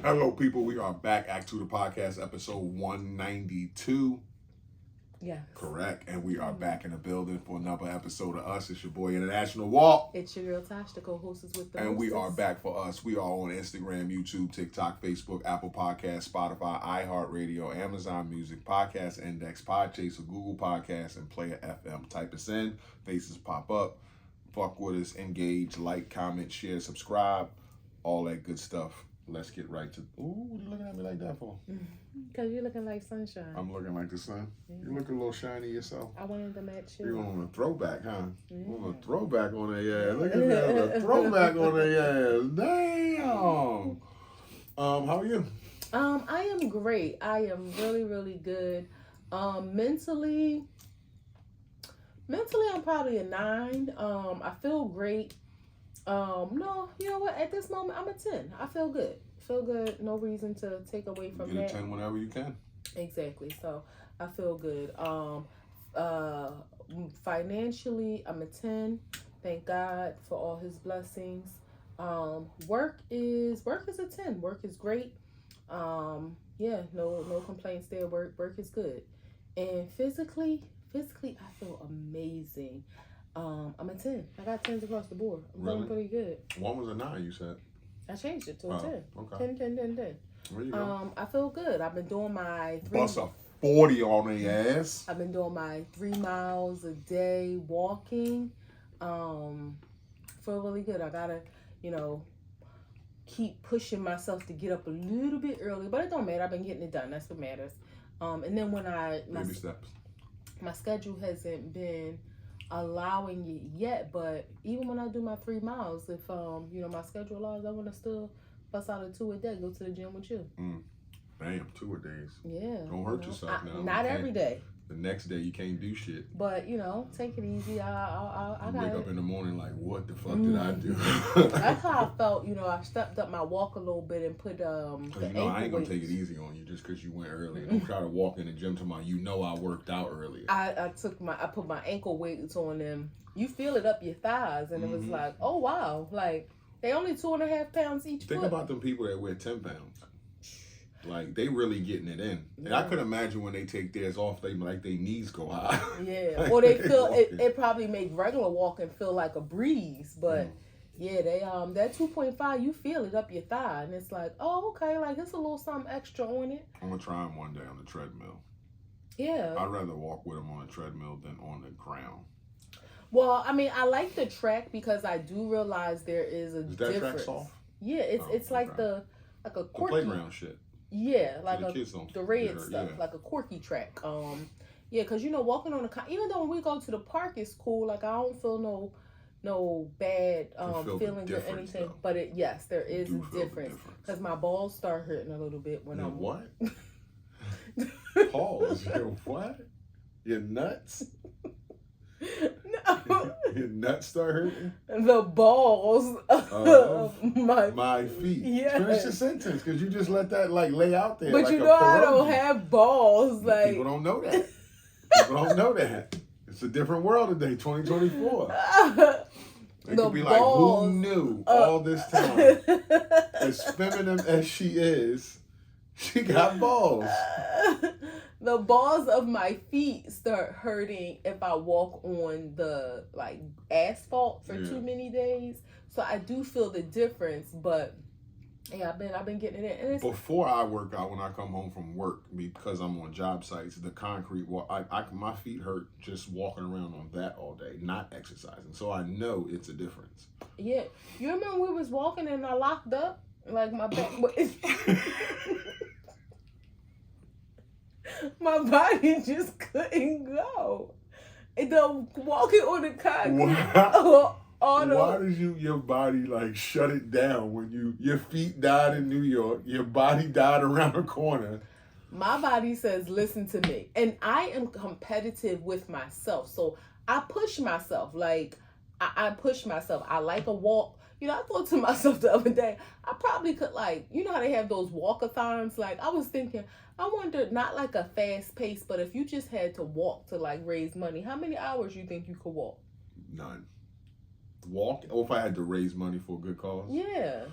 Hello, people. We are back. A2TP podcast, episode 192. Yes. Correct. And we are back in the building for another episode of Us. It's your boy, International Walk. It's your girl, Tosh, the co-hostess with the And hostess. we are back for Us. We are on Instagram, YouTube, TikTok, Facebook, Apple Podcasts, Spotify, iHeartRadio, Amazon Music, Podcast Index, Podchaser, Google Podcasts, and Player FM. Type us in. Faces pop up. Fuck with us. Engage, like, comment, share, subscribe. All that good stuff. Let's get right to... Ooh, what are you looking at me like that for? Because you're looking like sunshine. I'm looking like the sun. You looking a little shiny yourself. I wanted to match you. You're on a throwback, huh? On a throwback on their ass. Look at that, a throwback on their ass. Damn. How are you? I am great. I am really, really good. Mentally, I'm probably a 9. I feel great. No, you know what? At this moment, I'm a 10. I feel good. No reason to take away from that. Get a 10 whenever you can. Exactly. So I feel good. Financially, I'm a 10. Thank God for all His blessings. Work is a 10. Work is great. Yeah, no complaints there. Work is good. And physically, I feel amazing. I'm a 10. I got 10s across the board. I'm feeling pretty good. One was a 9, you said. I changed it to a 10. Okay. 10. There you go. I feel good. I've been doing my Bust a 40 on their ass. I've been doing my 3 miles a day walking. Feel really good. I gotta, keep pushing myself to get up a little bit early, but it don't matter. I've been getting it done. That's what matters. And then when Baby steps. My schedule hasn't been allowing it yet, but even when I do my 3 miles, if my schedule allows, I want to still bust out a 2 a day, go to the gym with you. Damn, 2 a days. Yeah. Don't hurt yourself now. Not every day. The next day you can't do shit. But take it easy. I wake up in the morning like, what the fuck did I do? That's how I felt. I stepped up my walk a little bit and put I ain't gonna take it easy on you just because you went early. Don't try to walk in the gym tomorrow. I worked out earlier. I put my ankle weights on them. You feel it up your thighs, and it was like, oh wow, like they only 2.5 pounds each. Think about them people that weigh 10 pounds. Like, they really getting it in. And I could imagine when they take theirs off, they their knees go high. Yeah. Or they feel, it probably make regular walking feel like a breeze. But, yeah, they that 2.5, you feel it up your thigh. And it's like, oh, okay, like, there's a little something extra on it. I'm going to try them one day on the treadmill. Yeah. I'd rather walk with them on the treadmill than on the ground. Well, I mean, I like the track because I do realize there is a difference. Is that track soft? Yeah, it's like a quirky. The playground shit. Yeah, like the red stuff, like a quirky track. Yeah, because walking on even though when we go to the park, it's cool. Like I don't feel no bad feelings or anything. Though. But there is a difference because my balls start hurting a little bit when I'm what? Pause. Your what? Your nuts? No. Your nuts start hurting? The balls of my feet. Yeah. Finish the sentence because you just let that lay out there. But like I don't have balls. Like people don't know that. People don't know that. It's a different world today, 2024. They could be balls, like, who knew all this time? As feminine as she is, she got balls. The balls of my feet start hurting if I walk on the asphalt for too many days. So I do feel the difference, but yeah, I've been getting it in. Before I work out, when I come home from work, because I'm on job sites, the concrete my feet hurt just walking around on that all day, not exercising. So I know it's a difference. Yeah, you remember we was walking and I locked up, like my back. My body just couldn't go. And the walking on the concrete. Why did your body shut it down when your feet died in New York, your body died around the corner? My body says, listen to me. And I am competitive with myself. So I push myself. I push myself. I like a walk. I thought to myself the other day, I probably could how they have those walkathons? I was thinking, I wonder, not like a fast pace, but if you just had to walk to raise money, how many hours you think you could walk? None. Walk? Or if I had to raise money for a good cause? Yeah.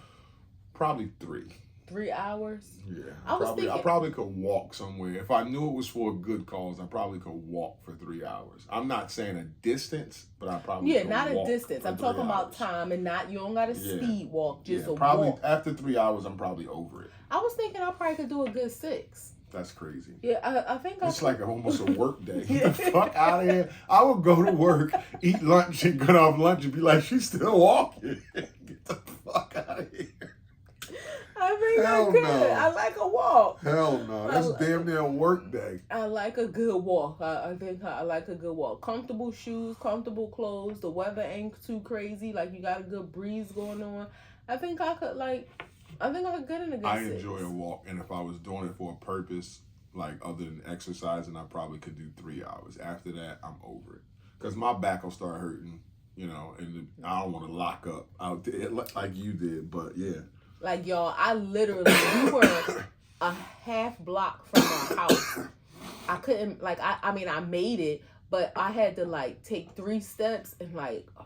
Probably 3. 3 hours. Yeah, I I probably could walk somewhere. If I knew it was for a good cause, I probably could walk for 3 hours. I'm not saying a distance, but I probably could not walk a distance. I'm talking about time and not, you don't got to speed walk, just a probably walk. After 3 hours, I'm probably over it. I was thinking I probably could do a good 6. That's crazy. Yeah, I think it's like almost a work day. Get the fuck out of here. I would go to work, eat lunch, and get off lunch and be like, she's still walking. Get the fuck out of here. I think I could. No. I like a walk. Hell no. That's damn near a work day. I like a good walk. I think I like a good walk. Comfortable shoes, comfortable clothes. The weather ain't too crazy. Like, you got a good breeze going on. I think I could get in a good 6. I enjoy a walk, and if I was doing it for a purpose, like other than exercising, I probably could do 3 hours. After that, I'm over it. Because my back will start hurting, and I don't want to lock up out there like you did, but yeah. Like, y'all, we were a half block from our house. I couldn't, I made it, but I had to, take 3 steps and,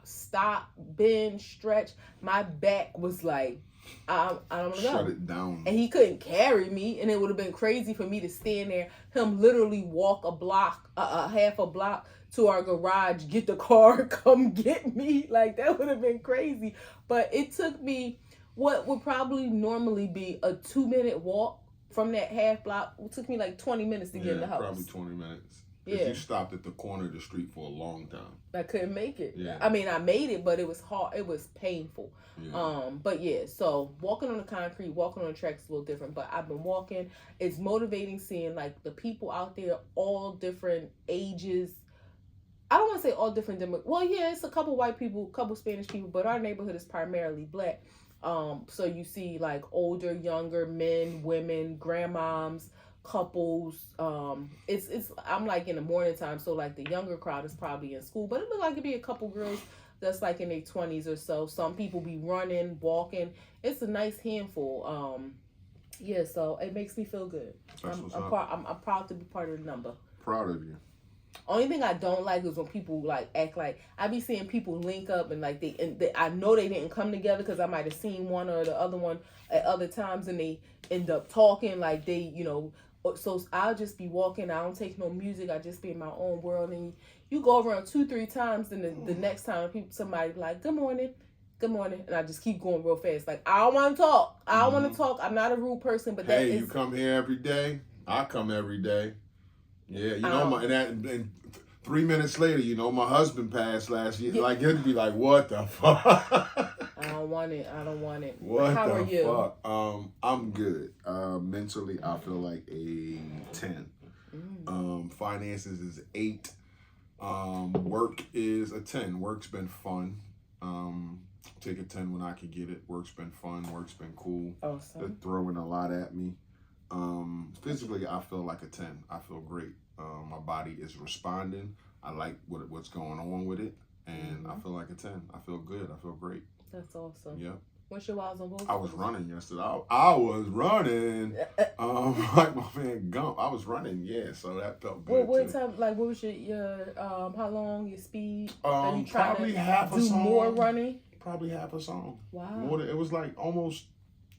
stop, bend, stretch. My back was like, I don't know. Shut it down. And he couldn't carry me, and it would have been crazy for me to stand there, him literally walk a block, half a block to our garage, get the car, come get me. Like, that would have been crazy. But it took me what would probably normally be a 2-minute walk from that half block. It took me 20 minutes to get in the house. Probably 20 minutes. Because you stopped at the corner of the street for a long time. I couldn't make it. Yeah. I mean, I made it, but it was hard. It was painful. Yeah. But yeah, so walking on the concrete, walking on the track is a little different. But I've been walking. It's motivating seeing the people out there, all different ages. I don't want to say all different. Well, yeah, it's a couple white people, couple Spanish people, but our neighborhood is primarily black. So you see older, younger men, women, grandmoms, couples. It's I'm in the morning time, so the younger crowd is probably in school, but it look like it'd be a couple girls that's in their 20s or so. Some people be running, walking. It's a nice handful. Yeah, so it makes me feel good. I'm proud to be part of the number. Proud of you. Only thing I don't like is when people act like I be seeing people link up and they I know they didn't come together because I might have seen one or the other one at other times and they end up talking so I'll just be walking. I don't take no music. I just be in my own world, and you go around 2-3 times, and the next time somebody good morning, and I just keep going real fast. I don't want to talk. I don't want to talk. I'm not a rude person, but you come here every day. I come every day. Yeah, and 3 minutes later, my husband passed last year. It'd be what the fuck? I don't want it. What How are you? Fuck? I'm good. Mentally, I feel like a 10. Finances is 8. Work is a 10. Work's been fun. Take a 10 when I can get it. Work's been fun. Work's been cool. Awesome. They're throwing a lot at me. Physically, I feel like a 10. I feel great. My body is responding. I like what's going on with it, and I feel like a 10. I feel good. I feel great. That's awesome. Yep. What's your wiles on both? I was running yesterday. I was running. Like my man Gump. I was running. Yeah, so that felt good. What time? What was your how long? Your speed? Are you trying probably to half a song. More running? Probably half a song. Wow. It was almost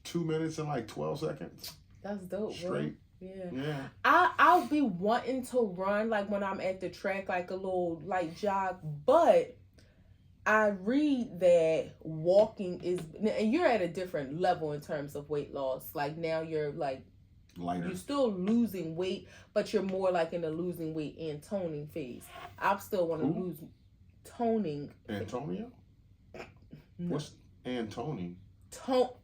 2 minutes and 12 seconds. That's dope. Straight. Bro. Yeah. I'll be wanting to run when I'm at the track, a little light jog, but I read that walking is, and you're at a different level in terms of weight loss. Now you're lighter. You're still losing weight, but you're more in the losing weight and toning phase. I still want to lose toning. Antonio? No. What's Antoning?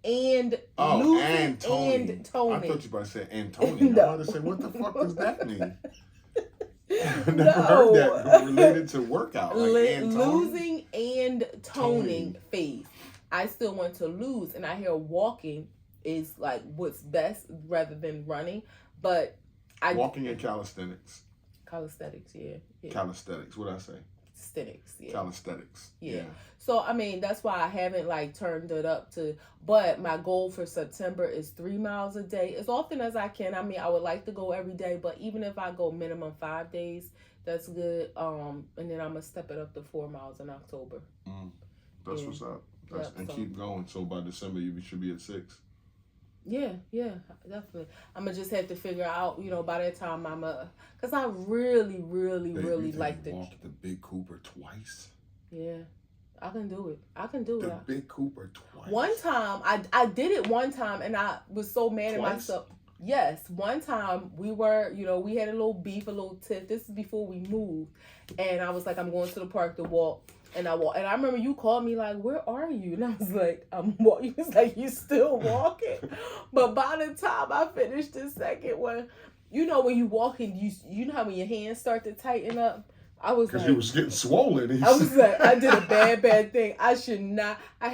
And toning. I thought you about to say Antonio. No. I was about to say, what the fuck does that mean? I never heard that related to workout. Losing and toning phase. I still want to lose, and I hear walking is what's best rather than running. But walking and calisthenics. Calisthenics, yeah. Calisthenics. What did I say? Calisthenics, yeah. Calisthenics. Yeah. So that's why I haven't turned it up to. But my goal for September is 3 miles a day, as often as I can. I would like to go every day, but even if I go minimum 5 days, that's good. And then I'm gonna step it up to 4 miles in October. That's what's up. And keep going. So by December, you should be at 6. Yeah, definitely. I'm gonna just have to figure out, by that time cause I really, really, Babe, really you think like you walked the Big Cooper twice? Yeah, I can do it. I can do The it. Big Cooper twice. One time, I did it one time, and I was so mad at Twice? myself. Yes, one time we were, we had a little beef, a little tiff. This is before we moved, and I was like, I'm going to the park to walk. And I walk, and I remember you called me like, "Where are you?" And I was like, "I'm walking." You was like, "You still walking?" But by the time I finished the second one, when you walking, you know how when your hands start to tighten up. I was because like, you was getting swollen. I was like, I did a bad thing. I should not. I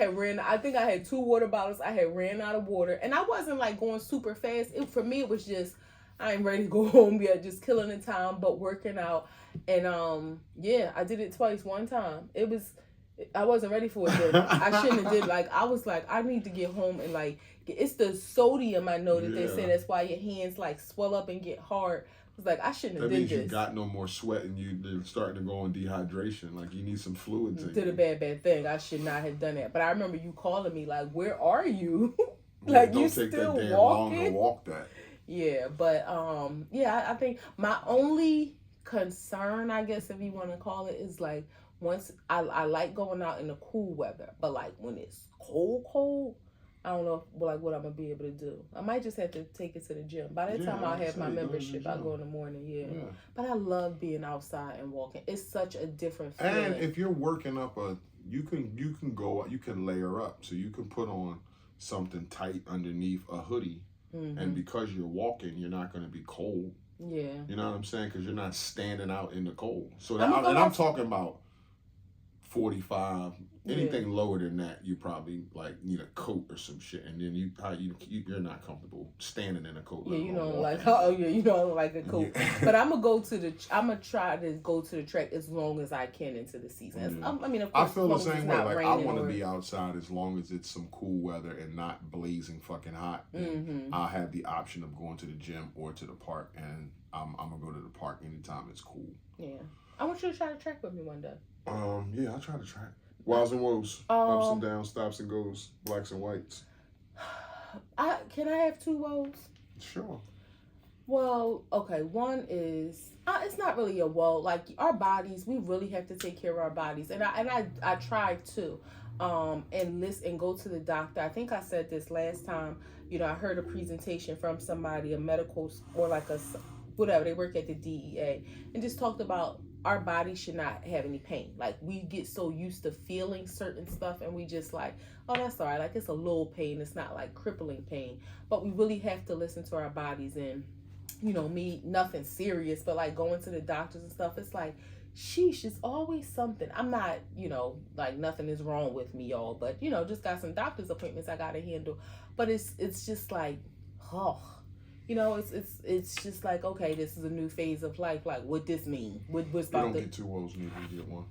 think I had 2 water bottles. I had ran out of water, and I wasn't like going super fast. For me, it was just I ain't ready to go home yet, just killing the time, but working out. And I did it twice. One time, I wasn't ready for it then. I shouldn't have did. Like, I was like, I need to get home and like it's the sodium. I know that they say that's why your hands like swell up and get hard. I was like, I shouldn't have did this. That means you got no more sweat and you're starting to go on dehydration. Like, you need some fluids in you. Did a bad thing. I should not have done that. But I remember you calling me like, "Where are you?" Like, don't you take still that damn walking? long to walk that. Yeah, but I think my only concern, I guess if you want to call it, is like once I like going out in the cool weather, but like when it's cold, I don't know what I'm gonna be able to do. I might just have to take it to the gym. By that time I'll have my membership. I go in the morning, yeah. But I love being outside and walking. It's such a different feeling. And if you're working up you can go, you can layer up, so you can put on something tight underneath a hoodie, and because you're walking, you're not going to be cold. Yeah, you know what I'm saying? Because you're not standing out in the cold. So I'm talking about 45. Anything lower than that, you probably like need a coat or some shit, and then you're not comfortable standing in a coat. Yeah, you don't like you don't like a coat. Yeah. But I'm gonna try to go to the track as long as I can into the season. Yeah. I mean, of course, I feel the same way. Like, I want to be outside outside as long as it's some cool weather and not blazing fucking hot. I'll have the option of going to the gym or to the park, and I'm gonna go to the park anytime it's cool. Yeah, I want you to try to track with me one day. Yeah, I'll try to track. Wows and woes, ups and downs, stops and goes, blacks and whites. Can I have 2 woes? Sure. Well, okay. One is it's not really a woe. Like, our bodies, we really have to take care of our bodies, and I try to, and go to the doctor. I think I said this last time. I heard a presentation from somebody, a medical or like a whatever, they work at the DEA, and just talked about our body should not have any pain. Like, we get so used to feeling certain stuff, and we just like, oh, that's all right. Like, it's a little pain. It's not like crippling pain. But we really have to listen to our bodies. And, me, nothing serious, but like going to the doctors and stuff, it's like, sheesh, it's always something. I'm not, like nothing is wrong with me, y'all. But, just got some doctor's appointments I got to handle. But it's just like, it's just like, okay, this is a new phase of life. Like, what this mean? What's about? You don't get 2 woes, you get 1.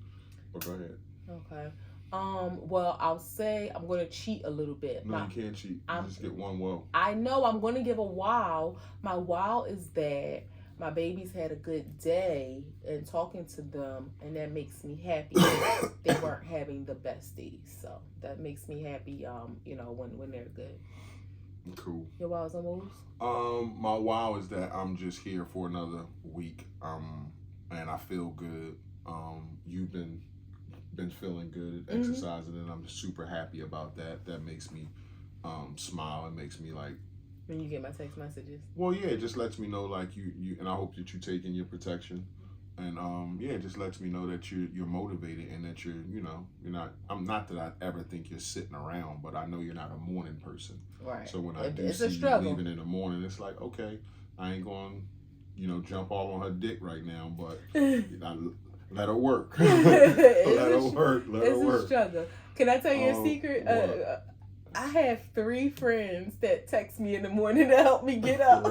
But go ahead. Okay. Well, I'll say I'm going to cheat a little bit. No, you can't cheat. You just get 1 woe. I know. I'm going to give a wow. My wow is that my babies had a good day and talking to them, and that makes me happy. They weren't having the best days, so that makes me happy. When they're good. Cool. Your wows and woes? My wow is that I'm just here for another week. And I feel good. You've been feeling good, exercising, and I'm super happy about that. That makes me smile. It makes me like. When you get my text messages. Well, yeah, it just lets me know like you, and I hope that you're taking your protection. And it just lets me know that you're motivated, and that you're not. I'm not that I ever think you're sitting around, but I know you're not a morning person. Right. So when I do see you leaving in the morning, it's like, okay, I ain't going, jump all on her dick right now, but let her work. Let her work. It's a struggle. Can I tell you a secret? I have 3 friends that text me in the morning to help me get up.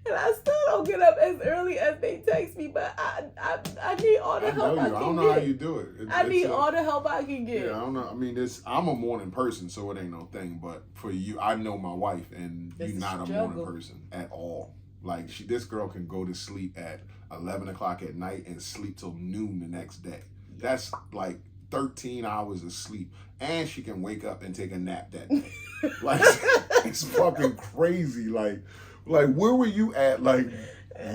And I still don't get up as early as they text me, but I need all the help I can get. I don't know how you do it. I need all the help I can get. Yeah, I don't know. I mean, I'm a morning person, so it ain't no thing. But for you, I know my wife, and you're not a morning person at all. Like, this girl can go to sleep at 11 o'clock at night and sleep till noon the next day. That's like 13 hours of sleep, and she can wake up and take a nap that day. Like, It's fucking crazy. Like where were you at? Like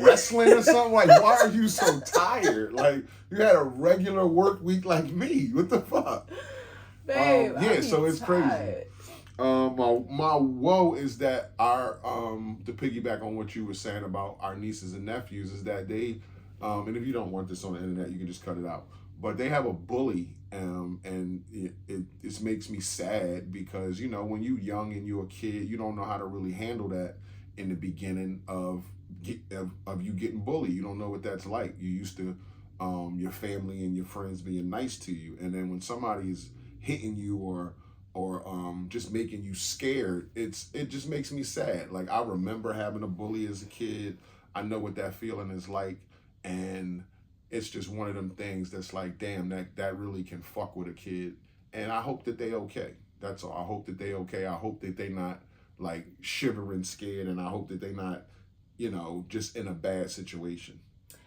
wrestling or something? Like, why are you so tired? Like, you had a regular work week like me. What the fuck? Babe, yeah, so it's tired. crazy. My woe is that our to piggyback on what you were saying about our nieces and nephews is that they and if you don't want this on the internet, you can just cut it out. But they have a bully, and it makes me sad because, you know, when you young and you're a kid, you don't know how to really handle that in the beginning of you getting bullied. You don't know what that's like. You used to your family and your friends being nice to you, and then when somebody's hitting you or just making you scared, it just makes me sad. Like, I remember having a bully as a kid. I know what that feeling is like, and it's just one of them things that's like, damn, that really can fuck with a kid. And I hope that they okay. That's all. I hope that they okay. I hope that they not like shivering scared, and I hope that they not, you know, just in a bad situation.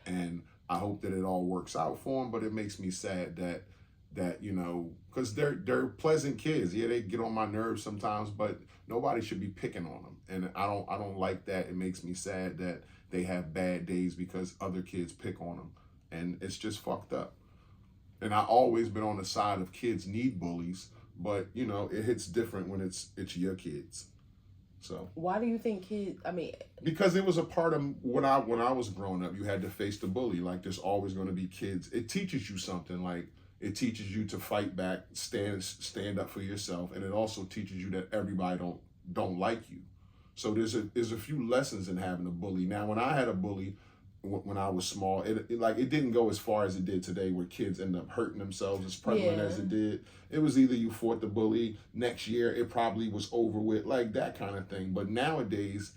And I hope that it all works out for them. But it makes me sad that you know, because they're pleasant kids. Yeah, they get on my nerves sometimes, but nobody should be picking on them. And I don't like that. It makes me sad that they have bad days because other kids pick on them. And it's just fucked up. And I always been on the side of kids need bullies, but you know, it hits different when it's your kids. So why do you think kids? I mean, because it was a part of when I was growing up. You had to face the bully. Like, there's always going to be kids. It teaches you something. Like, it teaches you to fight back, stand up for yourself, and it also teaches you that everybody don't like you. So there's a few lessons in having a bully. Now, when I had a bully when I was small, it didn't go as far as it did today, where kids end up hurting themselves as prevalent as it did. It was either you fought the bully, next year it probably was over with, like that kind of thing. But nowadays,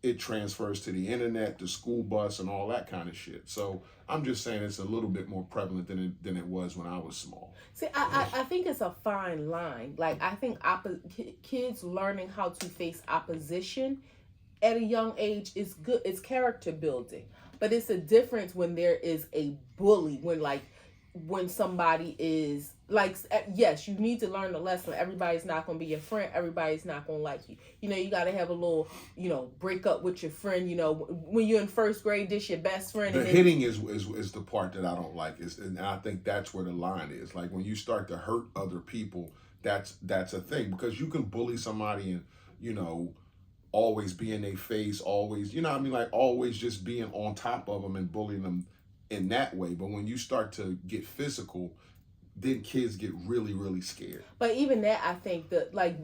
it transfers to the internet, the school bus, and all that kind of shit. So I'm just saying it's a little bit more prevalent than it was when I was small. See, I think it's a fine line. Like, I think kids learning how to face opposition at a young age is good. It's character building. But it's a difference when there is a bully, when somebody is like, yes, you need to learn the lesson. Everybody's not going to be your friend. Everybody's not going to like you. You know, you got to have a little, you know, break up with your friend. You know, when you're in first grade, this your best friend. The hitting is the part that I don't like. And I think that's where the line is. Like, when you start to hurt other people, that's a thing, because you can bully somebody and, you know, always be in their face, always, you know what I mean? Like, always just being on top of them and bullying them in that way. But when you start to get physical, then kids get really, really scared. But even that, I think that, like,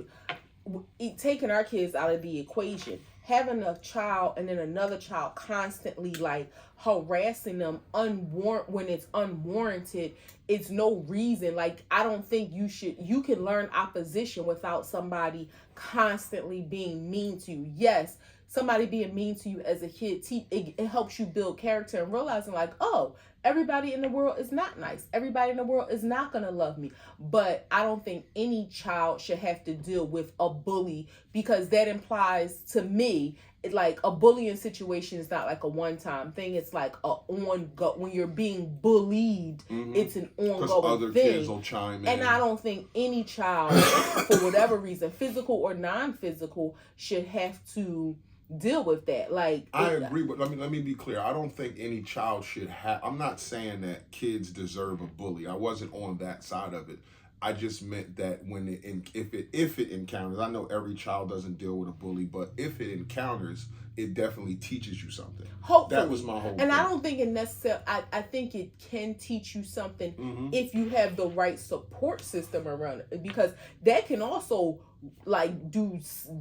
taking our kids out of the equation, having a child and then another child constantly like harassing them when it's unwarranted, it's no reason. Like, I don't think you can learn opposition without somebody constantly being mean to you. Yes, somebody being mean to you as a kid, it helps you build character and realizing, like, oh, everybody in the world is not nice. Everybody in the world is not going to love me. But I don't think any child should have to deal with a bully, because that implies to me, like, a bullying situation is not like a one-time thing. It's like when you're being bullied, it's an ongoing thing. Because other kids will chime in. And I don't think any child, for whatever reason, physical or non-physical, should have to deal with that. Like, I agree, but let me be clear. I don't think any child should have. I'm not saying that kids deserve a bully. I wasn't on that side of it. I just meant that if it encounters, I know every child doesn't deal with a bully, but if it encounters, it definitely teaches you something. Hopefully. That was my whole and thing. I don't think it necessarily, I think it can teach you something if you have the right support system around it, because that can also like do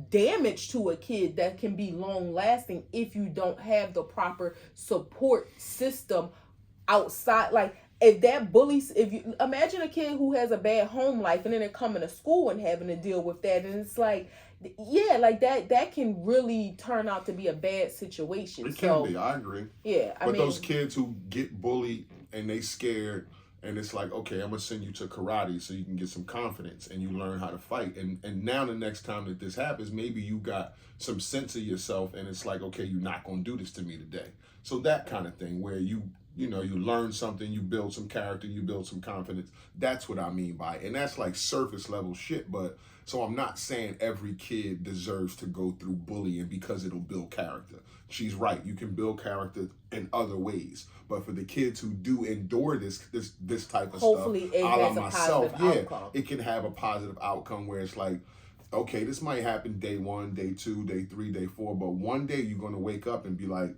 damage to a kid that can be long lasting if you don't have the proper support system outside. Like, if you imagine a kid who has a bad home life and then they're coming to school and having to deal with that, and it's like, yeah, like that can really turn out to be a bad situation. It can be, I agree. Yeah, but those kids who get bullied and they scared, and it's like, okay, I'm gonna send you to karate so you can get some confidence and you learn how to fight. And now the next time that this happens, maybe you got some sense of yourself, and it's like, okay, you're not gonna do this to me today. So that kind of thing, where you you know, you learn something, you build some character, you build some confidence. That's what I mean by it. And that's like surface level shit. But so I'm not saying every kid deserves to go through bullying because it'll build character. She's right. You can build character in other ways. But for the kids who do endure this type of hopefully stuff, it has a positive outcome. it can have a positive outcome where it's like, okay, this might happen day 1, day 2, day 3, day 4, but one day you're going to wake up and be like,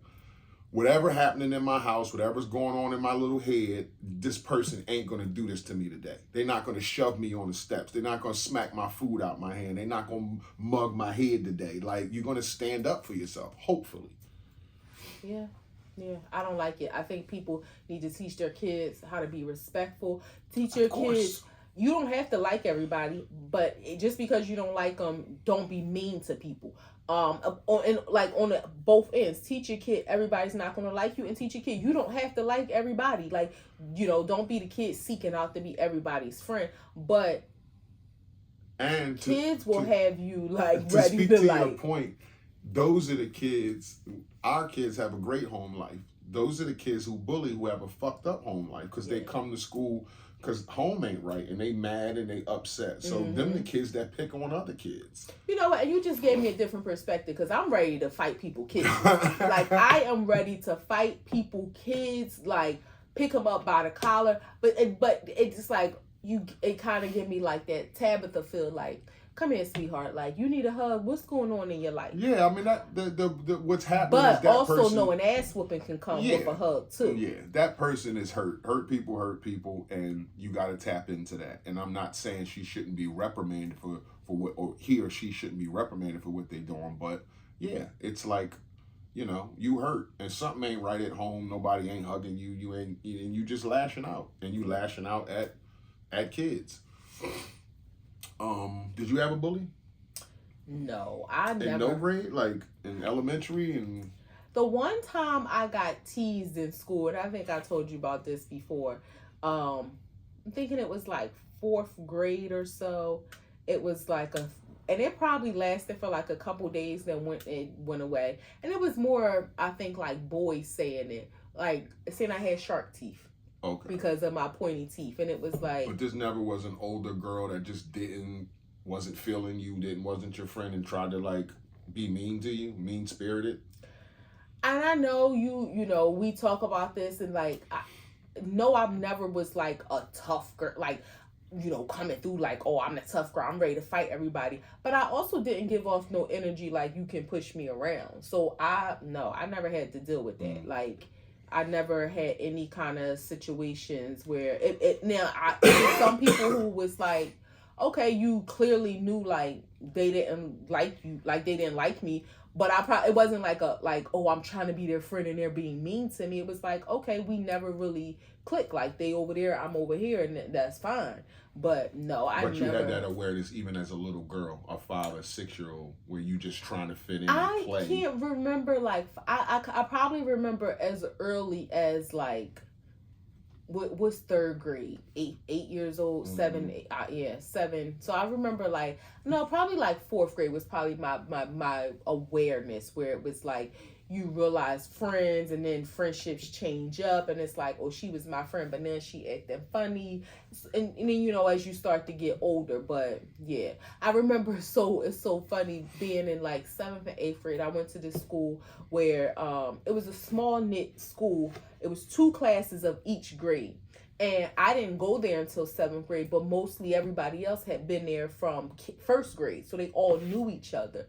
whatever happening in my house, whatever's going on in my little head, this person ain't going to do this to me today. They're not going to shove me on the steps. They're not going to smack my food out my hand. They're not going to mug my head today. Like, you're going to stand up for yourself, hopefully. Yeah. Yeah, I don't like it. I think people need to teach their kids how to be respectful. Teach your kids. You don't have to like everybody, but just because you don't like them, don't be mean to people. On both ends, teach your kid everybody's not gonna like you, and teach your kid you don't have to like everybody. Like, you know, don't be the kid seeking out to be everybody's friend. But and kids will have you like to ready speak to to like. your point. Those are the kids. Our kids have a great home life. Those are the kids who bully, who have a fucked up home life because they come to school because home ain't right and they mad and they upset. So them the kids that pick on other kids. You know what? And you just gave me a different perspective because I'm ready to fight people kids. Like, I am ready to fight people kids. Like, pick them up by the collar. But it's just like it kind of give me like that Tabitha feel, like, come here, sweetheart. Like, you need a hug. What's going on in your life? Yeah, I mean, that the what's happening but is that also person, know an ass whooping can come with a hug too. Yeah, that person is hurt. Hurt people, and you got to tap into that. And I'm not saying she shouldn't be reprimanded for what, or he or she shouldn't be reprimanded for what they're doing. But yeah, it's like, you know, you hurt and something ain't right at home. Nobody ain't hugging you. You ain't, and you just lashing out, and you lashing out at kids. Did you have a bully? No, I never. In no grade, like in elementary, and the one time I got teased in school, and I think I told you about this before. I'm thinking it was like 4th grade or so. It was like and it probably lasted for like a couple days. Then it went away, and it was more, I think, like boys saying it, like saying I had shark teeth. Okay. Because of my pointy teeth, and it was like. But this never was an older girl that just wasn't feeling you, wasn't your friend, and tried to like be mean to you, mean spirited. And I know you know, we talk about this, and like, I never was like a tough girl, like, you know, coming through like, oh, I'm the tough girl, I'm ready to fight everybody. But I also didn't give off no energy like you can push me around. So I never had to deal with that. Like, I never had any kind of situations where some people who was like, okay, you clearly knew like they didn't like you, like they didn't like me, but it wasn't like oh, I'm trying to be their friend and they're being mean to me. It was like, okay, we never really clicked. Like, they over there, I'm over here, and that's fine. But no, But you had that awareness even as a little girl, a 5 or 6-year-old, where you just trying to fit in and play. I can't remember, like, I probably remember as early as, like, what's 3rd grade? 8 years old, 7, 8, 7. So I remember, like, no, probably like 4th grade was probably my awareness, where it was like, you realize friends, and then friendships change up, and it's like, oh, she was my friend, but then she acting funny, and then, you know, as you start to get older. But yeah, I remember, it's so funny being in like 7th and 8th grade. I went to this school where it was a small knit school. It was 2 classes of each grade. And I didn't go there until 7th grade, but mostly everybody else had been there from 1st grade, so they all knew each other.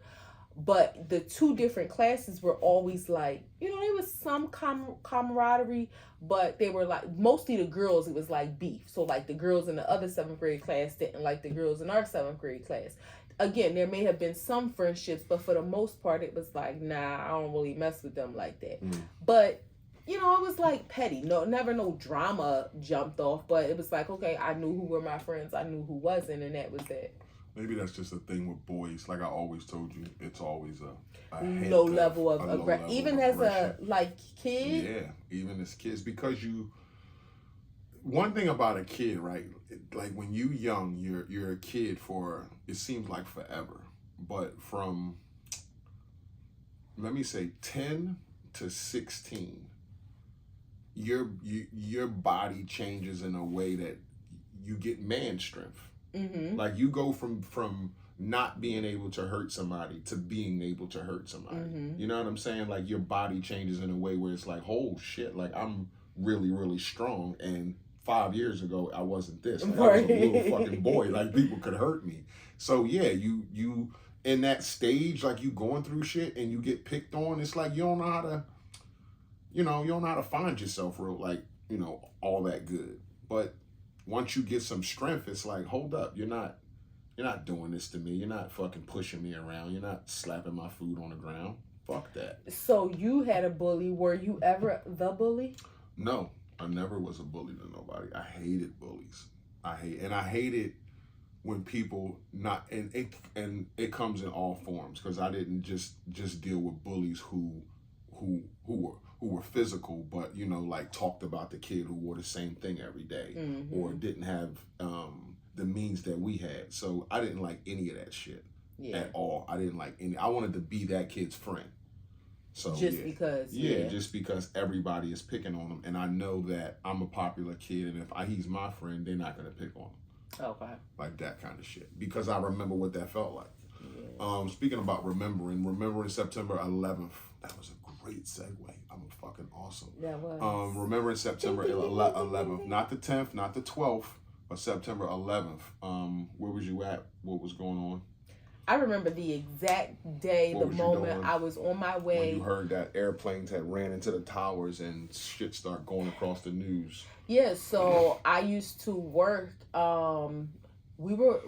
But the 2 different classes were always like, you know, there was some camaraderie, but they were like, mostly the girls, it was like beef. So like the girls in the other 7th grade class didn't like the girls in our 7th grade class. Again, there may have been some friendships, but for the most part, it was like, nah, I don't really mess with them like that. But, you know, it was like petty. Never no drama jumped off, but it was like, okay, I knew who were my friends, I knew who wasn't, and that was that. Maybe that's just a thing with boys. Like I always told you, it's always a low level of aggression. Even as a kid? Yeah, even as kids. Because one thing about a kid, right? Like when you young, you're a kid for, it seems like forever. But from, let me say, 10 to 16, your body changes in a way that you get man strength. Mm-hmm. Like you go from not being able to hurt somebody to being able to hurt somebody. Mm-hmm. You know what I'm saying? Like your body changes in a way where it's like, oh shit, like I'm really, really strong. And 5 years ago, I wasn't this. Like, I was a little fucking boy. Like people could hurt me. So yeah, you in that stage, like you going through shit and you get picked on. It's like you don't know how to, you don't know how to find yourself real, like, all that good. But once you get some strength, it's like, hold up, you're not doing this to me. You're not fucking pushing me around. You're not slapping my food on the ground. Fuck that. So you had a bully. Were you ever the bully? No, I never was a bully to nobody. I hated bullies. I hated when people not, and it comes in all forms, because I didn't just deal with bullies who were physical, but like talked about the kid who wore the same thing every day, mm-hmm. or didn't have the means that we had. So I didn't like any of that shit at all. I didn't like any. I wanted to be that kid's friend. So just because everybody is picking on him, and I know that I'm a popular kid, and if he's my friend, they're not gonna pick on him. Okay. Like that kind of shit, because I remember what that felt like. Yeah. Speaking about remembering September 11th. That was a great segue. I'm fucking awesome. That was. Remembering September 11th, not the 10th, not the 12th, but September 11th. Where was you at? What was going on? I remember the exact day, the moment I was on my way. When you heard that airplanes had ran into the towers and shit started going across the news. Yeah, so I used to work. We were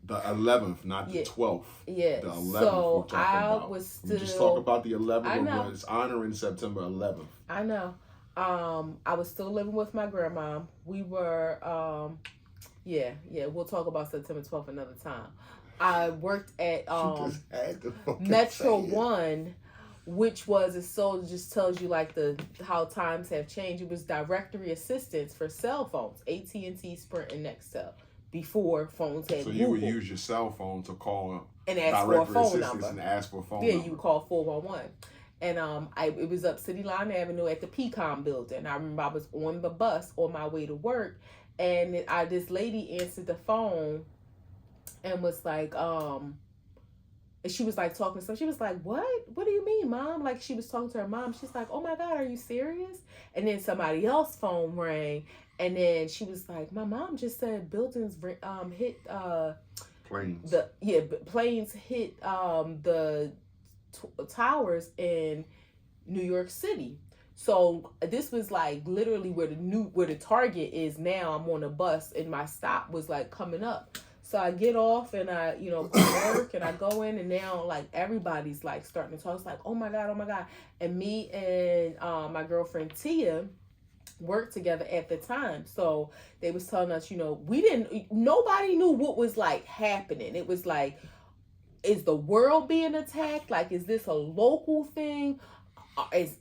the 11th, not the 12th. Yeah. The 11th. So I was still. We just talk about the 11th. I know. It's honoring September 11th. I know. I was still living with my grandma. We were. Yeah. We'll talk about September 12th another time. I worked at Metro One, which was just tells you like how times have changed. It was directory assistance for cell phones, AT&T, Sprint, and Nextel. Before phones had So Google. you would use your cell phone to call and ask for a phone number. And ask for a phone number. number. You would call 411. And it was up City Line Avenue at the Pecan building. I remember I was on the bus on my way to work, and this lady answered the phone and was like, and she was like talking, so she was like, what do you mean, Mom? Like she was talking to her mom. She's like, oh my God, are you serious? And then somebody else's phone rang, and then she was like, my mom just said buildings hit planes. Planes hit the towers in New York City. So this was like literally where the Target is now. I'm on a bus and my stop was like coming up. So I get off and I, go to work and I go in, and now like everybody's like starting to talk. It's like, oh my God. And me and my girlfriend Tia worked together at the time. So they was telling us, nobody knew what was like happening. It was like, is the world being attacked? Like, is this a local thing? Is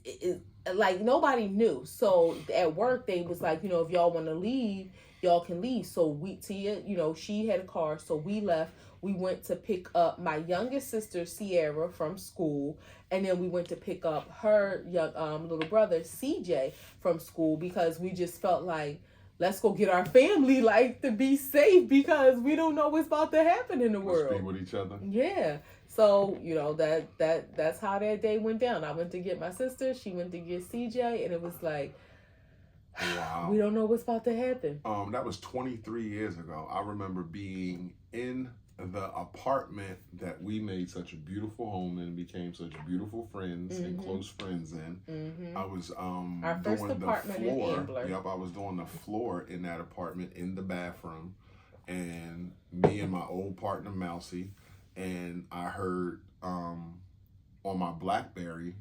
like nobody knew. So at work they was like, if y'all want to leave, y'all can leave. So Tia, she had a car, so we left. We went to pick up my youngest sister Sierra from school, and then we went to pick up her young little brother CJ from school, because we just felt like, let's go get our family, like, to be safe, because we don't know what's about to happen in the world. Let's be with each other. Yeah. So, that's how that day went down. I went to get my sister, she went to get CJ, and it was like, wow, we don't know what's about to happen. That was 23 years ago. I remember being in the apartment that we made such a beautiful home and became such beautiful friends and close friends in. Mm-hmm. I was our first doing apartment the floor. In Ambler. Yep, I was doing the floor in that apartment in the bathroom, and me and my old partner Mousy, and I heard on my BlackBerry,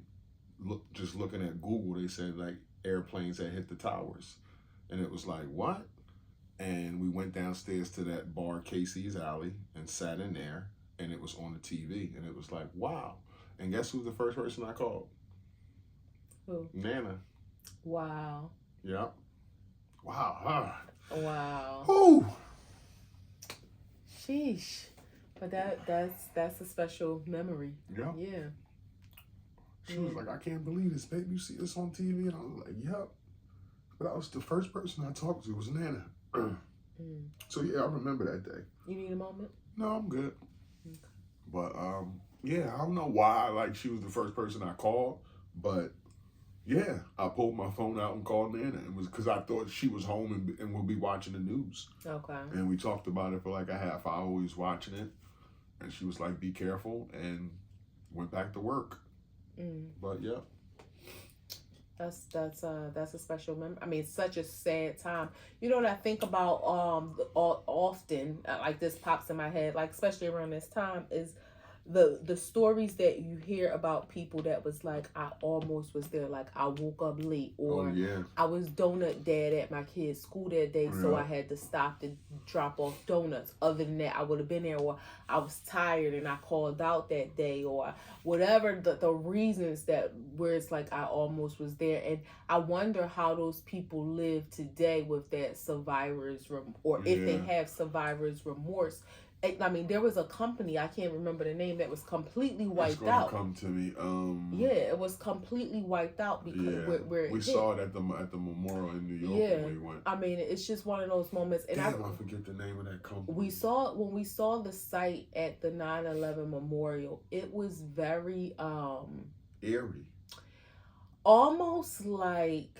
just looking at Google, they said like airplanes had hit the towers, and it was like, what? And we went downstairs to that bar, Casey's Alley, and sat in there, and it was on the TV, and it was like, wow. And guess who's the first person I called? Who? Nana. Wow. Yep. Wow. Wow. Whew. Sheesh. But that's a special memory. Yeah. Yeah. She was like, I can't believe this, babe. You see this on TV? And I was like, yep. But I was the first person I talked to was Nana. So yeah, I remember that day. You need a moment? No, I'm good. Okay. But yeah, I don't know why. Like, she was the first person I called, but yeah, I pulled my phone out and called Nana. It was because I thought she was home and would be watching the news. Okay. And we talked about it for like a half hour. We was watching it, and she was like, "Be careful," and went back to work. But yeah. That's a special memory. I mean, it's such a sad time. You know what I think about often, like this pops in my head, like especially around this time, is the stories that you hear about people that was like, I almost was there, like I woke up late, or I was donut dad at my kid's school that day, so I had to stop to drop off donuts. Other than that, I would have been there, or I was tired and I called out that day, or whatever the reasons that where it's like I almost was there. And I wonder how those people live today with that survivor's or if they have survivor's remorse. I mean, there was a company, I can't remember the name, that was completely wiped out. Come to me. Yeah, it was completely wiped out because where we saw it at the memorial in New York when we went. I mean, it's just one of those moments. And I forget the name of that company. When we saw the site at the 9/11 memorial, it was very eerie. Almost like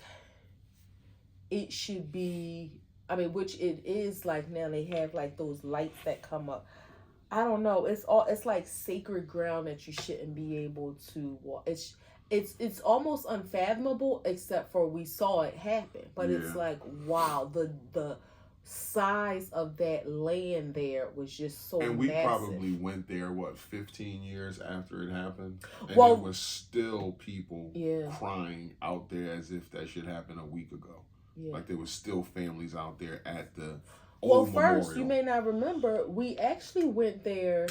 it should be. I mean, which it is like now. They have like those lights that come up. I don't know. It's like sacred ground that you shouldn't be able to walk. It's almost unfathomable, except for we saw it happen. But it's like, wow, the size of that land there was just so. And we massive. Probably went there 15 years after it happened, and well, there was still people crying out there as if that shit happened a week ago. Yeah. Like there was still families out there at the old memorial. First, you may not remember, we actually went there.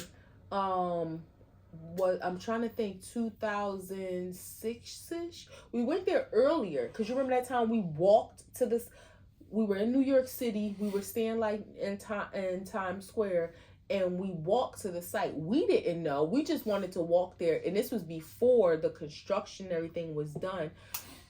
I'm trying to think, 2006-ish. We went there earlier because you remember that time we walked to this. We were in New York City. We were staying like in Times Square, and we walked to the site. We didn't know. We just wanted to walk there, and this was before the construction and everything was done.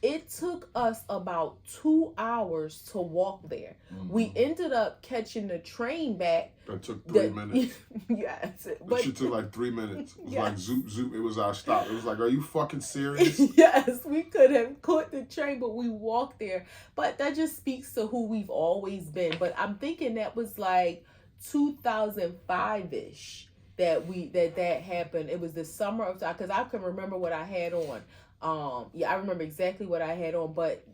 It took us about 2 hours to walk there. We ended up catching the train back. That took 3 minutes. Yes. But she took like 3 minutes. It was like zoop, zoop. It was our stop. It was like, are you fucking serious? Yes, we could have caught the train, but we walked there. But that just speaks to who we've always been. But I'm thinking that was like 2005-ish that happened. It was the summer of, because I can remember what I had on. I remember exactly what I had on, but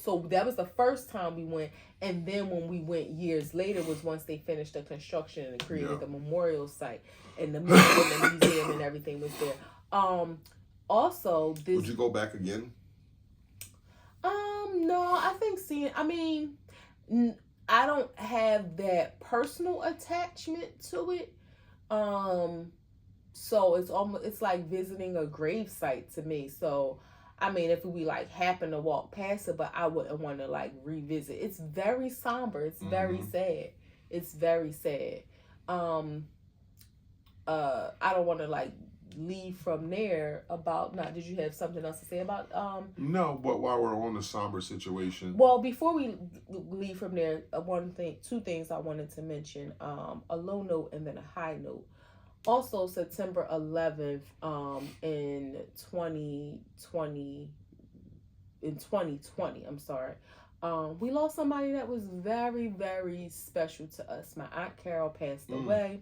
so that was the first time we went, and then when we went years later was once they finished the construction and created the memorial site and the museum and everything was there. Also, would you go back again? No, I think I don't have that personal attachment to it. So it's like visiting a grave site to me. So, I mean, if we like happen to walk past it, but I wouldn't want to like revisit. It's very somber. It's very sad. It's very sad. I don't want to like leave from there about. Now, did you have something else to say about? No, but while we're on the somber situation. Well, before we leave from there, two things I wanted to mention. A low note and then a high note. Also, September 11th, in 2020, I'm sorry, we lost somebody that was very, very special to us. My Aunt Carol passed away.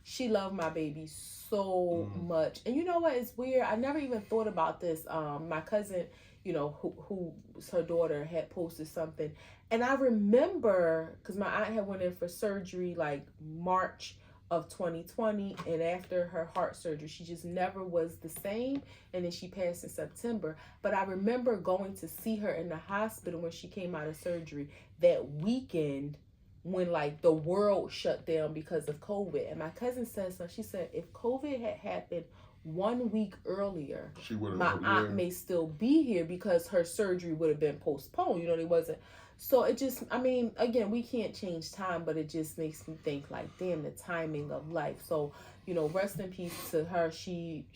She loved my baby so much. And you know what? It's weird. I never even thought about this. My cousin, who's her daughter, had posted something. And I remember, because my aunt had went in for surgery like March of 2020, and after her heart surgery she just never was the same, and then she passed in September. But I remember going to see her in the hospital when she came out of surgery that weekend when like the world shut down because of COVID. And my cousin said so. She said if COVID had happened 1 week earlier, she would have. my aunt may still be here because her surgery would have been postponed. You know, they wasn't. So it just, I mean, again, we can't change time, but it just makes me think like, damn, the timing of life. So, you know, rest in peace to her. She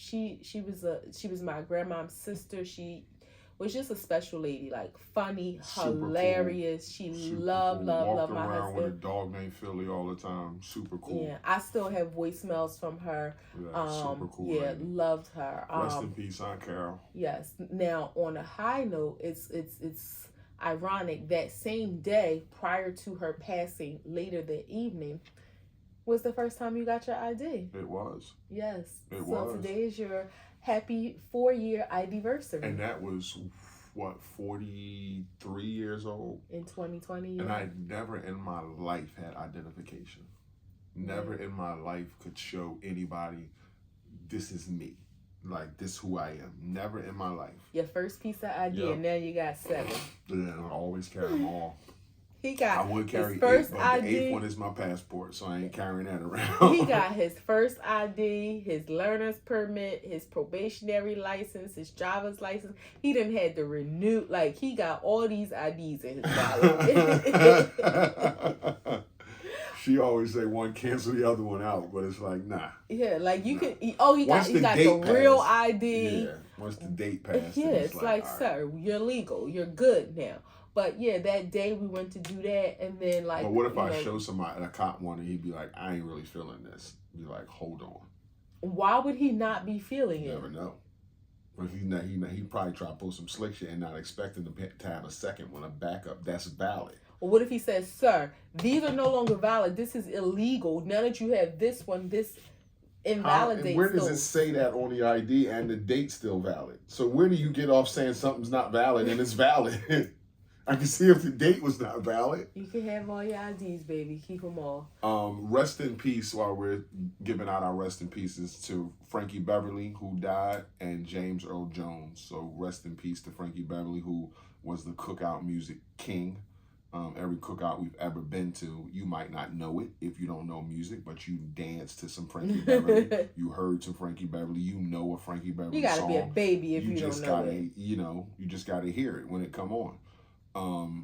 was my grandmom's sister. She was just a special lady, like funny, super hilarious. Cool. She loved my husband. Walked around with a dog named Philly all the time. Super cool. Yeah, I still have voicemails from her. Yeah, super cool. Yeah, lady. Loved her. Rest in peace, Aunt Carol. Yes. Now, on a high note, it's ironic that same day prior to her passing, later that evening, was the first time you got your ID. It was. Yes. It was. So today is your happy 4-year IDversary. And that was, what, 43 years old? In 2020. Yeah. And I never in my life had identification. Never in my life could show anybody, this is me. Like, this who I am. Never in my life. Your first piece of ID, and now you got 7. Yeah, I always carry them all. He got I would carry his first 8, but ID. the 8th one is my passport, so I ain't carrying that around. He got his first ID, his learner's permit, his probationary license, his driver's license. He done had to renew, like, he got all these IDs in his wallet. She always say one cancel the other one out, but it's like, nah. Yeah, like you can. He got the passed, real ID. Yeah, once the date passed. Yeah, it's like sir, right, you're legal. You're good now. But yeah, that day we went to do that, and then like. But what if I show somebody a cop one and he'd be like, I ain't really feeling this. Be like, hold on. Why would he not be feeling you it? Never know. But he probably try to pull some slick shit and not expecting to have a second one, a backup that's valid. Or what if he says, sir, these are no longer valid. This is illegal. Now that you have this one, this invalidates and where does those. it say that on the ID and the date's still valid? So where do you get off saying something's not valid and it's valid? I can see if the date was not valid. You can have all your IDs, baby. Keep them all. Rest in peace while we're giving out our rest in pieces to Frankie Beverly, who died, and James Earl Jones. So rest in peace to Frankie Beverly, who was the cookout music king. Every cookout we've ever been to, you might not know it if you don't know music, but you danced to some Frankie Beverly. You heard some Frankie Beverly. You know a Frankie Beverly song. You gotta be a baby if you just don't know gotta, it. You know, you just gotta hear it when it come on.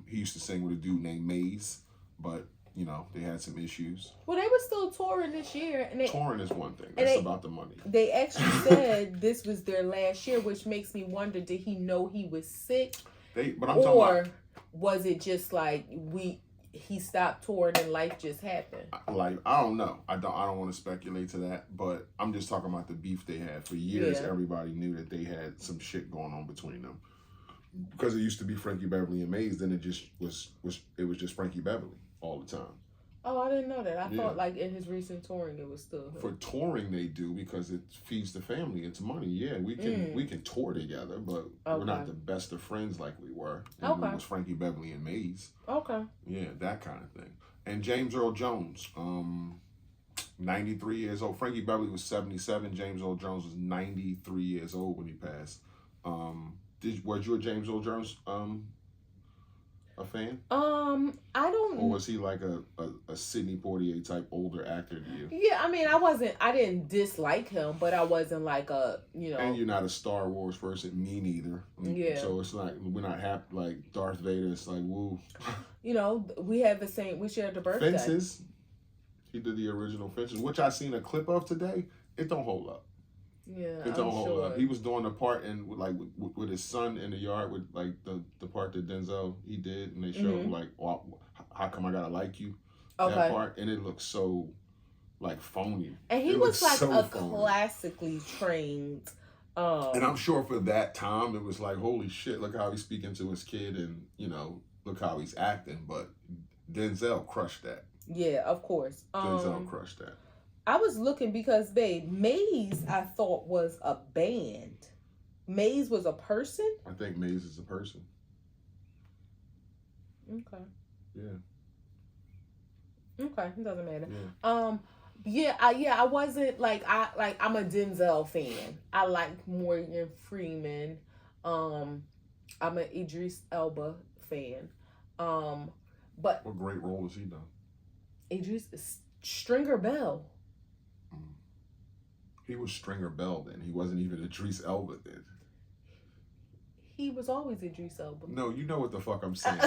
He used to sing with a dude named Maze, but you know they had some issues. Well, they were still touring this year, and touring is one thing. That's about the money. They actually said this was their last year, which makes me wonder: did he know he was sick? But I'm talking about. Was it just like he stopped touring and life just happened? Like, I don't know. I don't want to speculate to that, but I'm just talking about the beef they had. For years, everybody knew that they had some shit going on between them. Because it used to be Frankie Beverly and Maze, then it just was just Frankie Beverly all the time. Oh, I didn't know that. I thought like in his recent touring it was still him. For touring they do because it feeds the family. It's money. Yeah, we can tour together, but we're not the best of friends like we were. And it was Frankie Beverly and Maze. Okay. Yeah, that kind of thing. And James Earl Jones, 93 years old. Frankie Beverly was 77. James Earl Jones was 93 years old when he passed. Was you a James Earl Jones a fan? I don't. Or was he like a Sidney Poitier type older actor to you? Yeah, I mean, I didn't dislike him, but I wasn't like a, you know. And you're not a Star Wars person, me neither. Yeah. So it's like, we're not happy, like Darth Vader, it's like, woo. You know, we shared the birthday. Fences. He did the original Fences, which I seen a clip of today. It don't hold up. Yeah, it don't hold up. He was doing the part with his son in the yard with like the part that Denzel he did, and they showed like, how come I gotta like you? Okay. That part, and it looks so like phony. And he was like so classically trained. And I'm sure for that time it was like, holy shit, look how he's speaking to his kid, and you know, look how he's acting. But Denzel crushed that. Yeah, of course. Denzel crushed that. I was looking because, babe, Maze, I thought was a band. Maze was a person? I think Maze is a person. Okay. Yeah. Okay, it doesn't matter. Yeah. I wasn't I'm a Denzel fan. I like Morgan Freeman. I'm an Idris Elba fan. But what great role has he done? Idris Stringer Bell. He was Stringer Bell then. He wasn't even Idris Elba then. He was always Idris Elba. No, you know what the fuck I'm saying.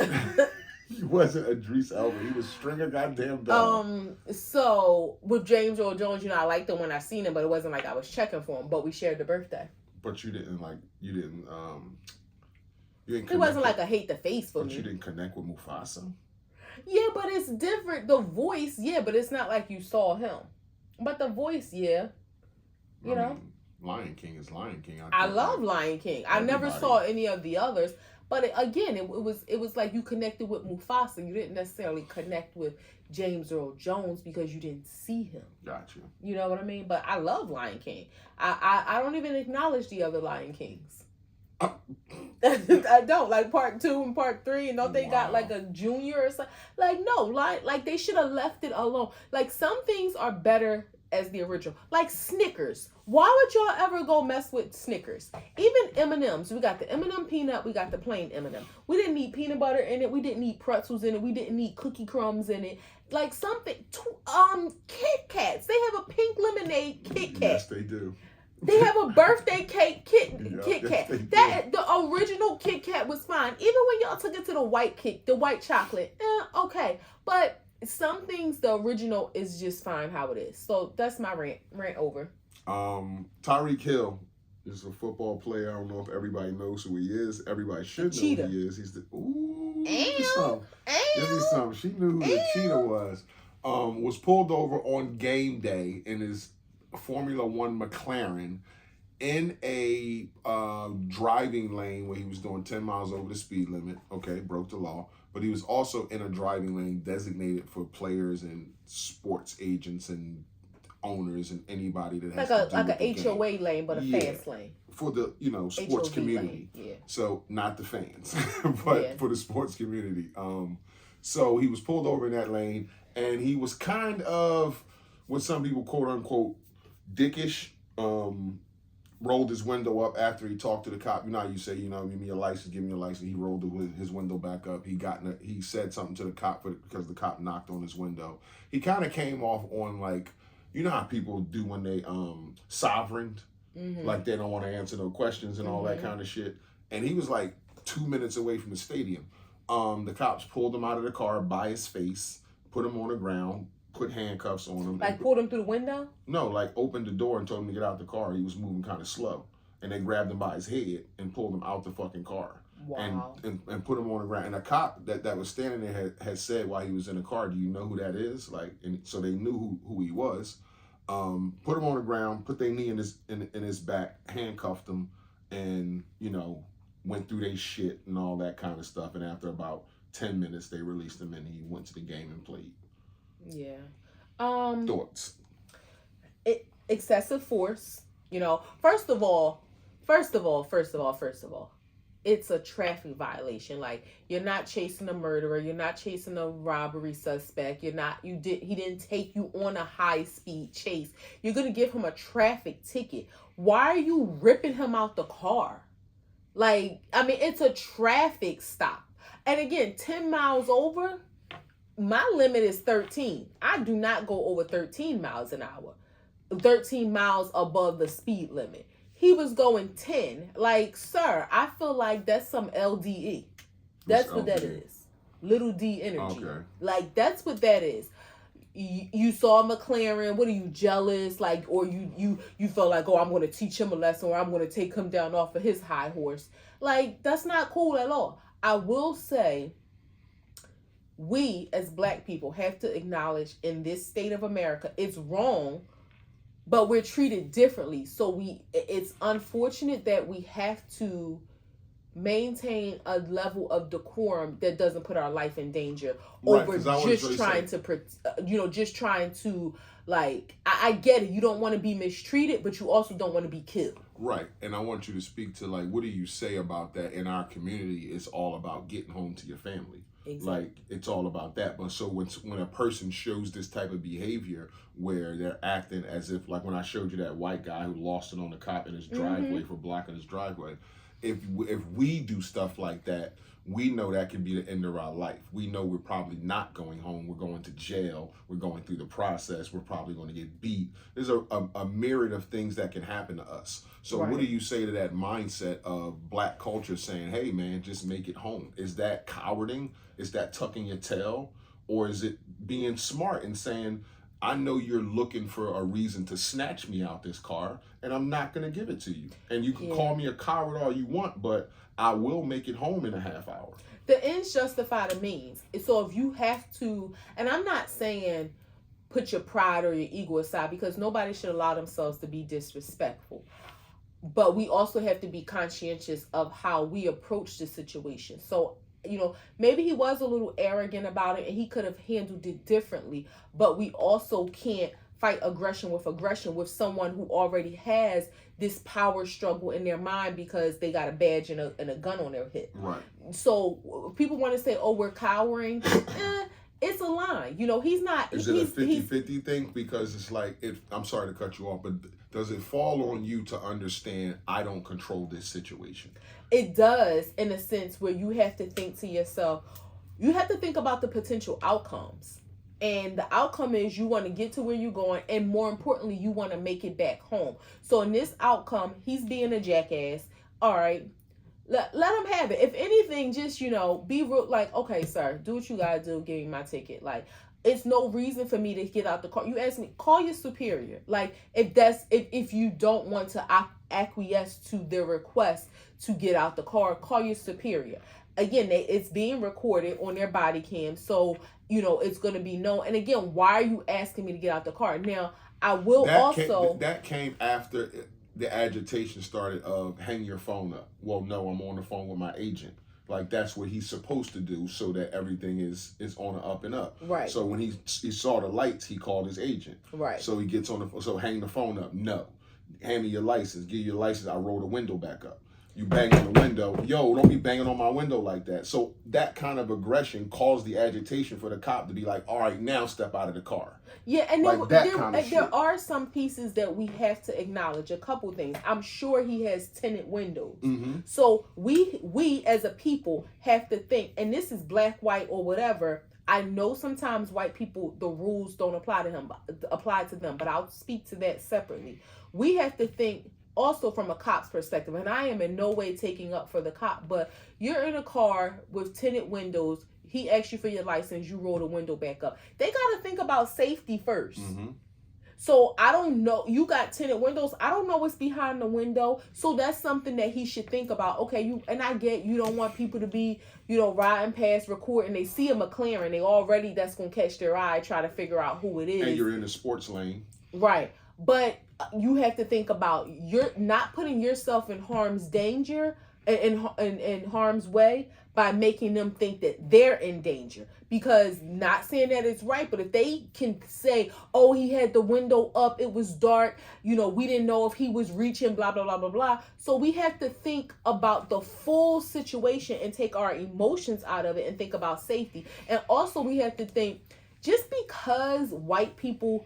He wasn't Idris Elba. He was Stringer goddamn Bell. So with James Earl Jones, I liked him when I seen him, but it wasn't like I was checking for him. But we shared the birthday. But you didn't. It wasn't like a hate the face for me. But you didn't connect with Mufasa. Yeah, but it's different. The voice, yeah, but it's not like you saw him. But the voice, yeah. You know? Lion King is Lion King. I love Lion King. I never saw any of the others. But it was like you connected with Mufasa. You didn't necessarily connect with James Earl Jones because you didn't see him. Gotcha. You know what I mean? But I love Lion King. I don't even acknowledge the other Lion Kings. I don't, like part 2 and part 3, and don't they got like a junior or something? Like no, like they should have left it alone. Like some things are better as the original. Like Snickers. Why would y'all ever go mess with Snickers? Even M&M's. We got the M&M peanut. We got the plain M&M. We didn't need peanut butter in it. We didn't need pretzels in it. We didn't need cookie crumbs in it. Like something. Kit Kats. They have a pink lemonade Kit Kat. Yes, they do. They have a birthday cake Kit Kat. The original Kit Kat was fine. Even when y'all took it to the white chocolate. Okay. But some things, the original is just fine how it is. So that's my rant over. Tyreek Hill is a football player. I don't know if everybody knows who he is. Everybody should know Cheetah. who he is. He's the Give me some. She knew who the Cheetah was. Was pulled over on game day in his Formula One McLaren in a driving lane where he was doing 10 miles over the speed limit. Okay, broke the law. But he was also in a driving lane designated for players and sports agents and owners and anybody that has like a HOA lane, but a fast lane for the sports HOV community. Lane. Yeah. So not the fans, but for the sports community. So he was pulled over in that lane, and he was kind of what some people quote unquote dickish. Rolled his window up after he talked to the cop. You know how you say, give me your license, give me your license. He rolled his window back up. He said something to the cop because the cop knocked on his window. He kind of came off on like, you know how people do when they sovereigned, like they don't want to answer no questions and all that kind of shit. And he was like 2 minutes away from the stadium. The cops pulled him out of the car by his face, put him on the ground, put handcuffs on him. Like pulled him through the window? No, like opened the door and told him to get out the car. He was moving kind of slow. And they grabbed him by his head and pulled him out the fucking ar. Wow. And put him on the ground. And a cop that was standing there had said while he was in the car, do you know who that is? Like, and so they knew who he was. Put him on the ground, put their knee in his back, handcuffed him, and, went through their shit and all that kind of stuff. And after about 10 minutes, they released him and he went to the game and played. Yeah. Thoughts? Excessive force. First of all, it's a traffic violation. Like, you're not chasing a murderer, you're not chasing a robbery suspect, he didn't take you on a high speed chase. You're gonna give him a traffic ticket. Why are you ripping him out the car? Like, I mean, it's a traffic stop. And again, 10 miles over, my limit is 13. I do not go over 13 miles an hour. 13 miles above the speed limit. He was going 10. Like, sir, I feel like that's some LDE. That's what that is. Little D energy. Okay. Like, that's what that is. You saw McLaren. What are you, jealous? Like, or you felt like, oh, I'm going to teach him a lesson, or I'm going to take him down off of his high horse. Like, that's not cool at all. I will say, we as Black people have to acknowledge in this state of America, it's wrong, but we're treated differently. So it's unfortunate that we have to maintain a level of decorum that doesn't put our life in danger over just trying to, like, I get it. You don't want to be mistreated, but you also don't want to be killed. Right. And I want you to speak to, like, what do you say about that? In our community, it's all about getting home to your family. Exactly. Like, it's all about that. But so when a person shows this type of behavior where they're acting as if, like when I showed you that white guy who lost it on the cop in his driveway for blocking his driveway, if we do stuff like that, we know that can be the end of our life. We know we're probably not going home. We're going to jail. We're going through the process. We're probably going to get beat. There's a myriad of things that can happen to us. So Right. what do you say to that mindset of black culture saying, hey, man, just make it home? Is that cowarding? Is that tucking your tail? Or is it being smart and saying, I know you're looking for a reason to snatch me out this car, and I'm not going to give it to you. And you can call me a coward all you want, but I will make it home in a half hour. The ends justify the means. So if you have to, and I'm not saying put your pride or your ego aside, because nobody should allow themselves to be disrespectful. But we also have to be conscientious of how we approach the situation. So, maybe he was a little arrogant about it and he could have handled it differently, but we also can't fight aggression with someone who already has this power struggle in their mind because they got a badge and a gun on their hip. Right. So people want to say, oh, we're cowering. It's a line. He's not. Is it a 50-50 thing? Because it's like, I'm sorry to cut you off, but does it fall on you to understand I don't control this situation? It does, in a sense where you have to think to yourself, you have to think about the potential outcomes. And the outcome is you want to get to where you're going, and more importantly, you want to make it back home. So in this outcome, he's being a jackass. All right, let him have it. If anything, just, be real, like, okay, sir, do what you gotta do, give me my ticket. Like, it's no reason for me to get out the car. You ask me, call your superior. Like, if you don't want to acquiesce to their request to get out the car, call your superior. Again, it's being recorded on their body cam, so it's going to be known. And again, why are you asking me to get out the car? Now, I will that came after the agitation started of hang your phone up. Well, no, I'm on the phone with my agent. Like, that's what he's supposed to do so that everything is on the up and up. Right. So when he saw the lights, he called his agent. Right. So he gets on so hang the phone up. No. Hand me your license. Give you your license. I roll the window back up. You bang on the window. Yo, don't be banging on my window like that. So that kind of aggression caused the agitation for the cop to be like, all right, now step out of the car. Yeah, and like there are some pieces that we have to acknowledge. A couple things. I'm sure he has tinted windows. Mm-hmm. So we as a people have to think, and this is black, white, or whatever. I know sometimes white people, the rules don't apply to them, but I'll speak to that separately. We have to think also from a cop's perspective, and I am in no way taking up for the cop, but you're in a car with tinted windows. He asks you for your license. You roll the window back up. They got to think about safety first. Mm-hmm. So I don't know. You got tinted windows. I don't know what's behind the window. So that's something that he should think about. Okay, and I get you don't want people to be, riding past, recording. They see a McLaren. That's going to catch their eye, try to figure out who it is. And you're in the sports lane. Right. But you have to think about you're not putting yourself in harm's danger, in harm's way, by making them think that they're in danger. Because not saying that it's right, but if they can say, oh, he had the window up, it was dark, we didn't know if he was reaching, blah, blah, blah, blah, blah. So we have to think about the full situation and take our emotions out of it and think about safety. And also we have to think, just because white people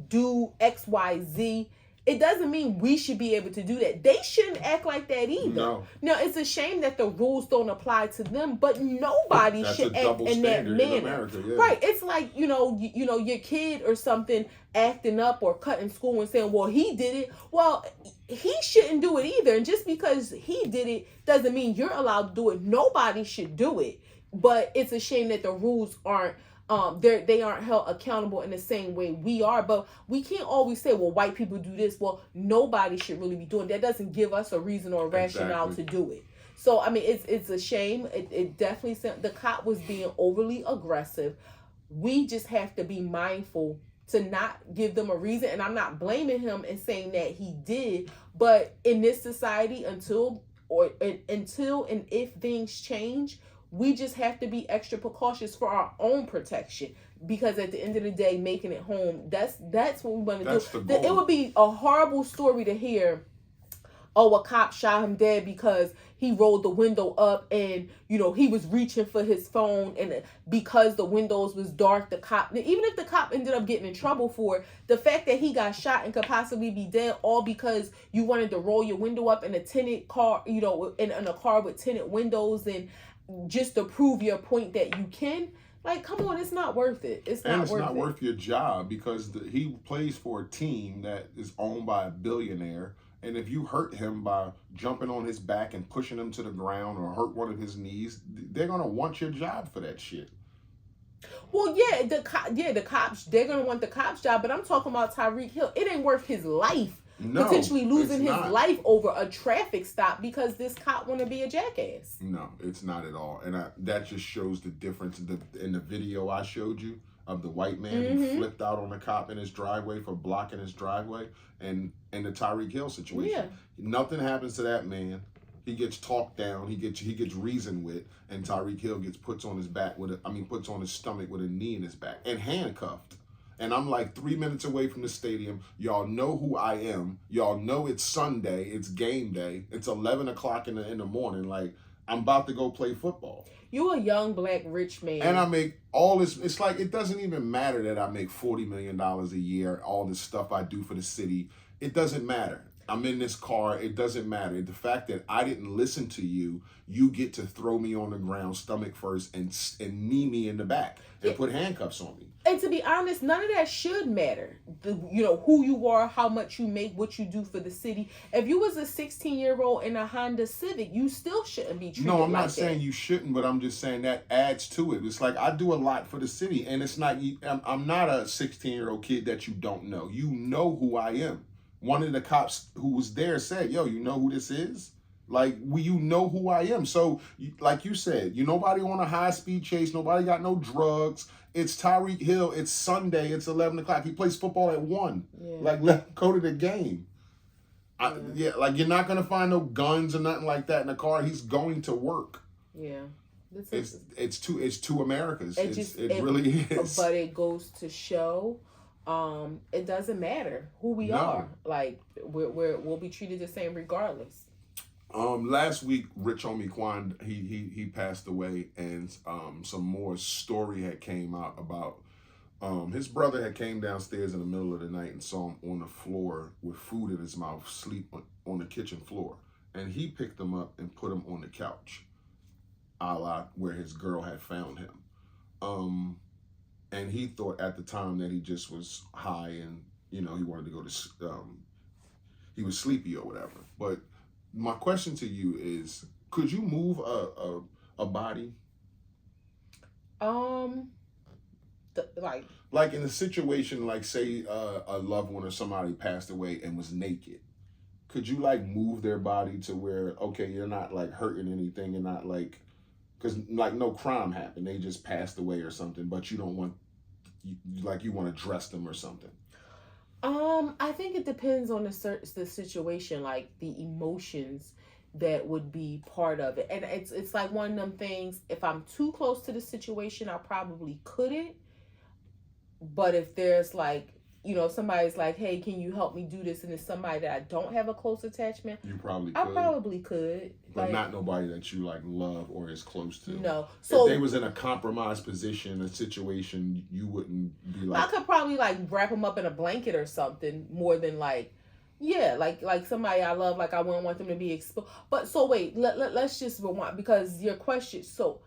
do X, Y, Z, it doesn't mean we should be able to do that. They shouldn't act like that either. No. Now, it's a shame that the rules don't apply to them, but nobody should act in that manner. In America, yeah. Right. It's like, your kid or something acting up or cutting school and saying, well, he did it. Well, he shouldn't do it either. And just because he did it doesn't mean you're allowed to do it. Nobody should do it. But it's a shame that the rules aren't they aren't held accountable in the same way we are. But we can't always say, well, white people do this. Well, nobody should really be doing that. Doesn't give us a reason or a rationale to do it. So, I mean, it's a shame. It definitely, the cop was being overly aggressive. We just have to be mindful to not give them a reason. And I'm not blaming him and saying that he did. But in this society, until and if things change, we just have to be extra precautious for our own protection, because at the end of the day, making it home, that's what we want to do. The goal. It would be a horrible story to hear oh, a cop shot him dead because he rolled the window up and, he was reaching for his phone, and because the windows was dark, the cop, even if the cop ended up getting in trouble for it, the fact that he got shot and could possibly be dead all because you wanted to roll your window up in a tinted car, in a car with tinted windows, and just to prove your point that you can. Like, come on, it's not worth it. It's not worth your job, because he plays for a team that is owned by a billionaire. And if you hurt him by jumping on his back and pushing him to the ground, or hurt one of his knees, they're going to want your job for that shit. Well, yeah, the cops, they're going to want the cop's job. But I'm talking about Tyreek Hill. It ain't worth his life. No, potentially losing his life over a traffic stop because this cop want to be a jackass. No, it's not at all. And that just shows the difference in the video I showed you of the white man who flipped out on the cop in his driveway for blocking his driveway, and the Tyreek Hill situation. Yeah. Nothing happens to that man. He gets talked down. He gets reasoned with, and Tyreek Hill puts on his stomach with a knee in his back and handcuffed. And I'm like 3 minutes away from the stadium. Y'all know who I am. Y'all know it's Sunday. It's game day. It's 11 o'clock in the morning. Like, I'm about to go play football. You a young black rich man. And I make all this. It's like, it doesn't even matter that I make $40 million a year. All this stuff I do for the city. It doesn't matter. I'm in this car. It doesn't matter. The fact that I didn't listen to you, you get to throw me on the ground, stomach first, and knee me in the back and put handcuffs on me. And to be honest, none of that should matter. Who you are, how much you make, what you do for the city. If you was a 16-year-old in a Honda Civic, you still shouldn't be treated like that. No, I'm not saying you shouldn't, but I'm just saying that adds to it. It's like, I do a lot for the city, and it's not. I'm not a 16-year-old kid that you don't know. You know who I am. One of the cops who was there said, yo, you know who this is? Like, you know who I am. So, like you said, nobody on a high-speed chase. Nobody got no drugs. It's Tyreek Hill. It's Sunday. It's 11 o'clock. He plays football at 1. Yeah. Like, let him go to the game. Like, you're not going to find no guns or nothing like that in the car. He's going to work. Yeah. It's two Americas. It really is. But it goes to show... it doesn't matter who we are. Like, we'll be treated the same regardless. Last week, Rich Homie Quan, he passed away, and some more story had came out about his brother had came downstairs in the middle of the night and saw him on the floor with food in his mouth, sleep on the kitchen floor, and he picked him up and put him on the couch, a la where his girl had found him. And he thought at the time that he just was high and, he wanted to go to, he was sleepy or whatever. But my question to you is, could you move a body? Like in a situation, like say a loved one or somebody passed away and was naked. Could you like move their body to where, okay, you're not like hurting anything and not like, because like no crime happened, they just passed away or something, but you don't want, you want to dress them or something? I think it depends on the situation, like the emotions that would be part of it. And it's like one of them things, if I'm too close to the situation, I probably couldn't. But if there's like, somebody's like, hey, can you help me do this? And it's somebody that I don't have a close attachment. You probably could. I probably could. But like, not nobody that you like love or is close to. No. So if they was in a compromised position, a situation, you wouldn't be like. I could probably like wrap them up in a blanket or something more than like, yeah, like somebody I love, like I wouldn't want them to be exposed. But so wait, let's just rewind, because your question, so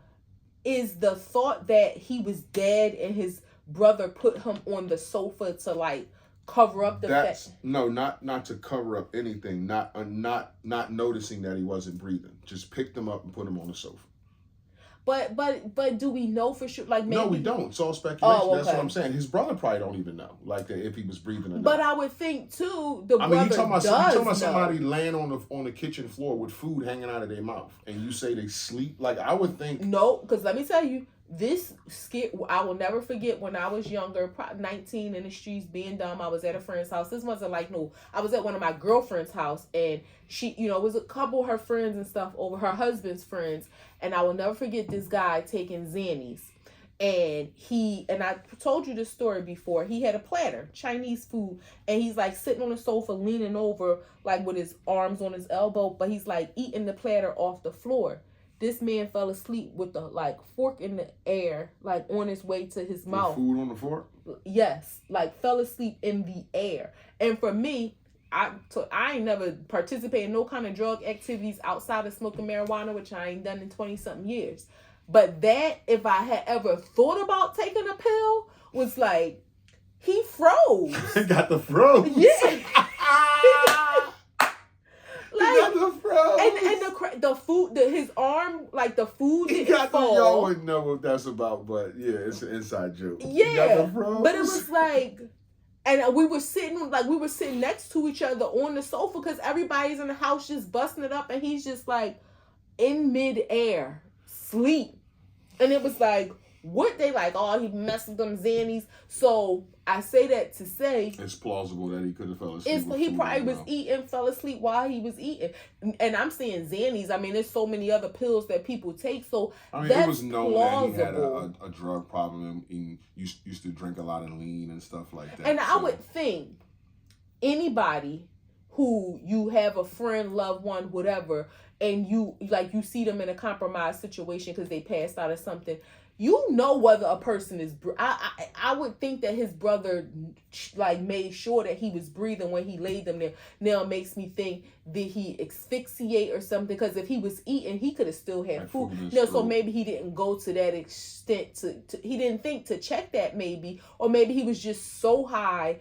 is the thought that he was dead and his brother put him on the sofa to like cover up the fact? No, not to cover up anything. Not noticing that he wasn't breathing. Just picked him up and put him on the sofa. But do we know for sure? Like, maybe no, we don't. It's all speculation. Oh, okay. That's what I'm saying. His brother probably don't even know, like if he was breathing or not. But I would think too. You talking about somebody laying on the kitchen floor with food hanging out of their mouth, and you say they sleep? Like, I would think no, because let me tell you. This skit, I will never forget when I was younger, 19 in the streets, being dumb. I was at a friend's house. This wasn't like, no, I was at one of my girlfriend's house, and she, it was a couple of her friends and stuff over, her husband's friends, and I will never forget this guy taking Xannies. And I told you this story before. He had a platter, Chinese food, and he's like sitting on the sofa, leaning over, like with his arms on his elbow, but he's like eating the platter off the floor. This man fell asleep with the like fork in the air, like on his way to his mouth. Food on the fork? Yes, like fell asleep in the air. And for me, I ain't never participated in no kind of drug activities outside of smoking marijuana, which I ain't done in 20-something years. But that, if I had ever thought about taking a pill, was like, he froze. Got the froze. Yeah. Like, the froze. And the food, his arm, like the food didn't fall. Y'all wouldn't know what that's about, but yeah, it's an inside joke. Yeah, but it was like, and we were sitting next to each other on the sofa because everybody's in the house just busting it up, and he's just like in midair, sleep. And it was like, what they like, oh, he messed with them Xannies. So I say that to say it's plausible that he could have fell asleep. He probably was eating, fell asleep while he was eating. And I'm saying Xannies. I mean, there's so many other pills that people take. So I mean, that's it was known plausible. that he had a drug problem and used to drink a lot of lean and stuff like that. And I would think anybody who you have a friend, loved one, whatever, and you see them in a compromised situation because they passed out or something, you know whether a person is. I would think that his brother like made sure that he was breathing when he laid them there. Now it makes me think, did he asphyxiate or something? Because if he was eating, he could have still had food. No, so maybe he didn't go to that extent to he didn't think to check that, maybe, or maybe he was just so high,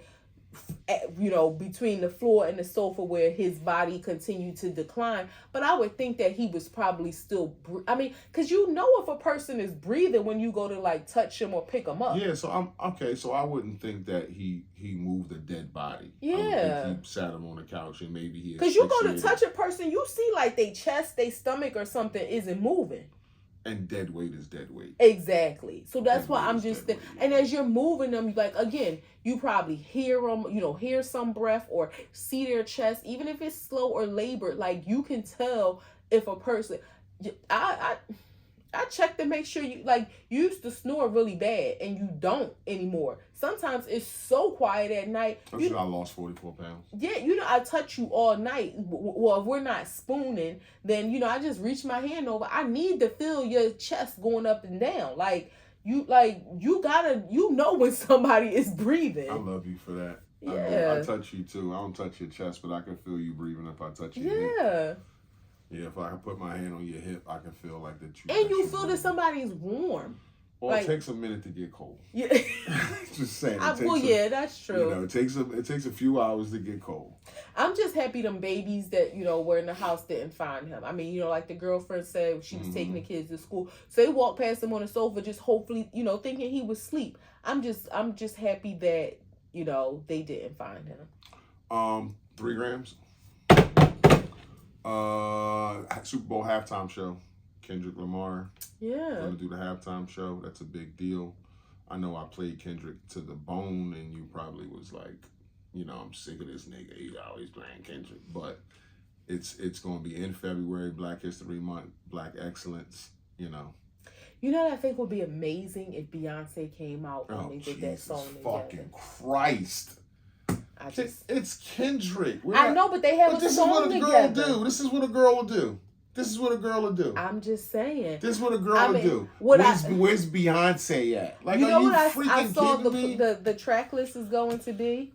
between the floor and the sofa where his body continued to decline. But I would think that he was probably still, because if a person is breathing when you go to like touch him or pick him up. Yeah, so I'm okay. So I wouldn't think that he moved a dead body. Yeah, I would think he sat him on the couch and maybe he. Because you go to touch a person, you see like their chest, their stomach, or something isn't moving. And dead weight is dead weight. Exactly. So that's why I'm just weight. And as you're moving them, like, again, you probably hear them, hear some breath or see their chest, even if it's slow or labored. Like, you can tell if a person. I check to make sure you used to snore really bad and you don't anymore. Sometimes it's so quiet at night. I lost 44 pounds. Yeah, I touch you all night. Well, if we're not spooning, then, I just reach my hand over. I need to feel your chest going up and down. You gotta, when somebody is breathing. I love you for that. Yeah. I touch you too. I don't touch your chest, but I can feel you breathing if I touch you. Yeah. Yeah, if I can put my hand on your hip, I can feel like that you. And you feel that somebody's warm. Well, it takes a minute to get cold. Yeah. Just saying. That's true. It takes a few hours to get cold. I'm just happy them babies that, were in the house didn't find him. I mean, like the girlfriend said, she was taking the kids to school. So they walked past him on the sofa, just hopefully, thinking he was asleep. I'm just happy that, they didn't find him. 3 grams. Super Bowl halftime show. Kendrick Lamar. Yeah. Gonna do the halftime show. That's a big deal. I know I played Kendrick to the bone, and you probably was like, I'm sick of this nigga. He's always playing Kendrick. But it's gonna be in February, Black History Month, Black Excellence. I think would be amazing if Beyonce came out and they did that song together. Fucking Christ. It's Kendrick. I know, but they have a song together. This is what a girl will do. This is what a girl will do. I'm just saying. This is what a girl will do. Where's Beyonce at? Like, I saw the track list is going to be?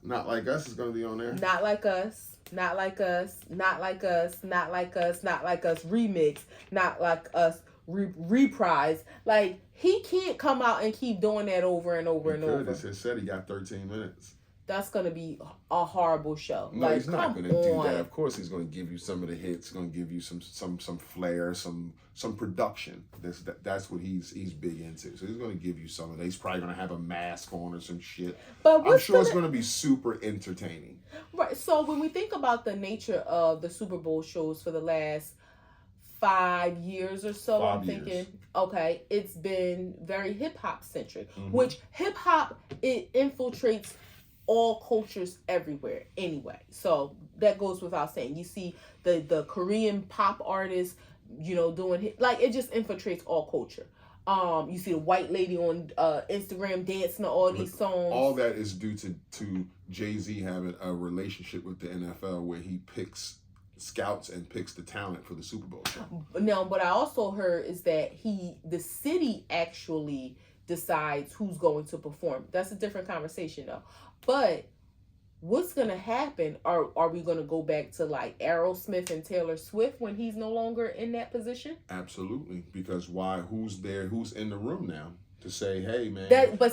Not Like Us is going to be on there. Not Like Us. Not Like Us. Not Like Us. Not Like Us. Not Like Us remix. Not Like Us reprise. Like, he can't come out and keep doing that over and over and over. It said he got 13 minutes. That's going to be a horrible show. No, he's not going to do that. Of course, he's going to give you some of the hits. Going to give you some flair, some production. That's what he's big into. So he's going to give you some of that. He's probably going to have a mask on or some shit. But I'm sure it's going to be super entertaining. Right. So when we think about the nature of the Super Bowl shows for the last 5 years or so, I'm thinking, okay, it's been very hip hop centric, which hip hop, it infiltrates all cultures everywhere anyway. So that goes without saying. You see the Korean pop artists, doing it just infiltrates all culture. You see the white lady on Instagram dancing to all these songs. All that is due to Jay-Z having a relationship with the NFL where he picks scouts and picks the talent for the Super Bowl show. Now, what I also heard is that the city actually decides who's going to perform. That's a different conversation though. But what's going to happen? Are we going to go back to like Aerosmith and Taylor Swift when he's no longer in that position? Absolutely. Because why? Who's there? Who's in the room now to say, hey, man,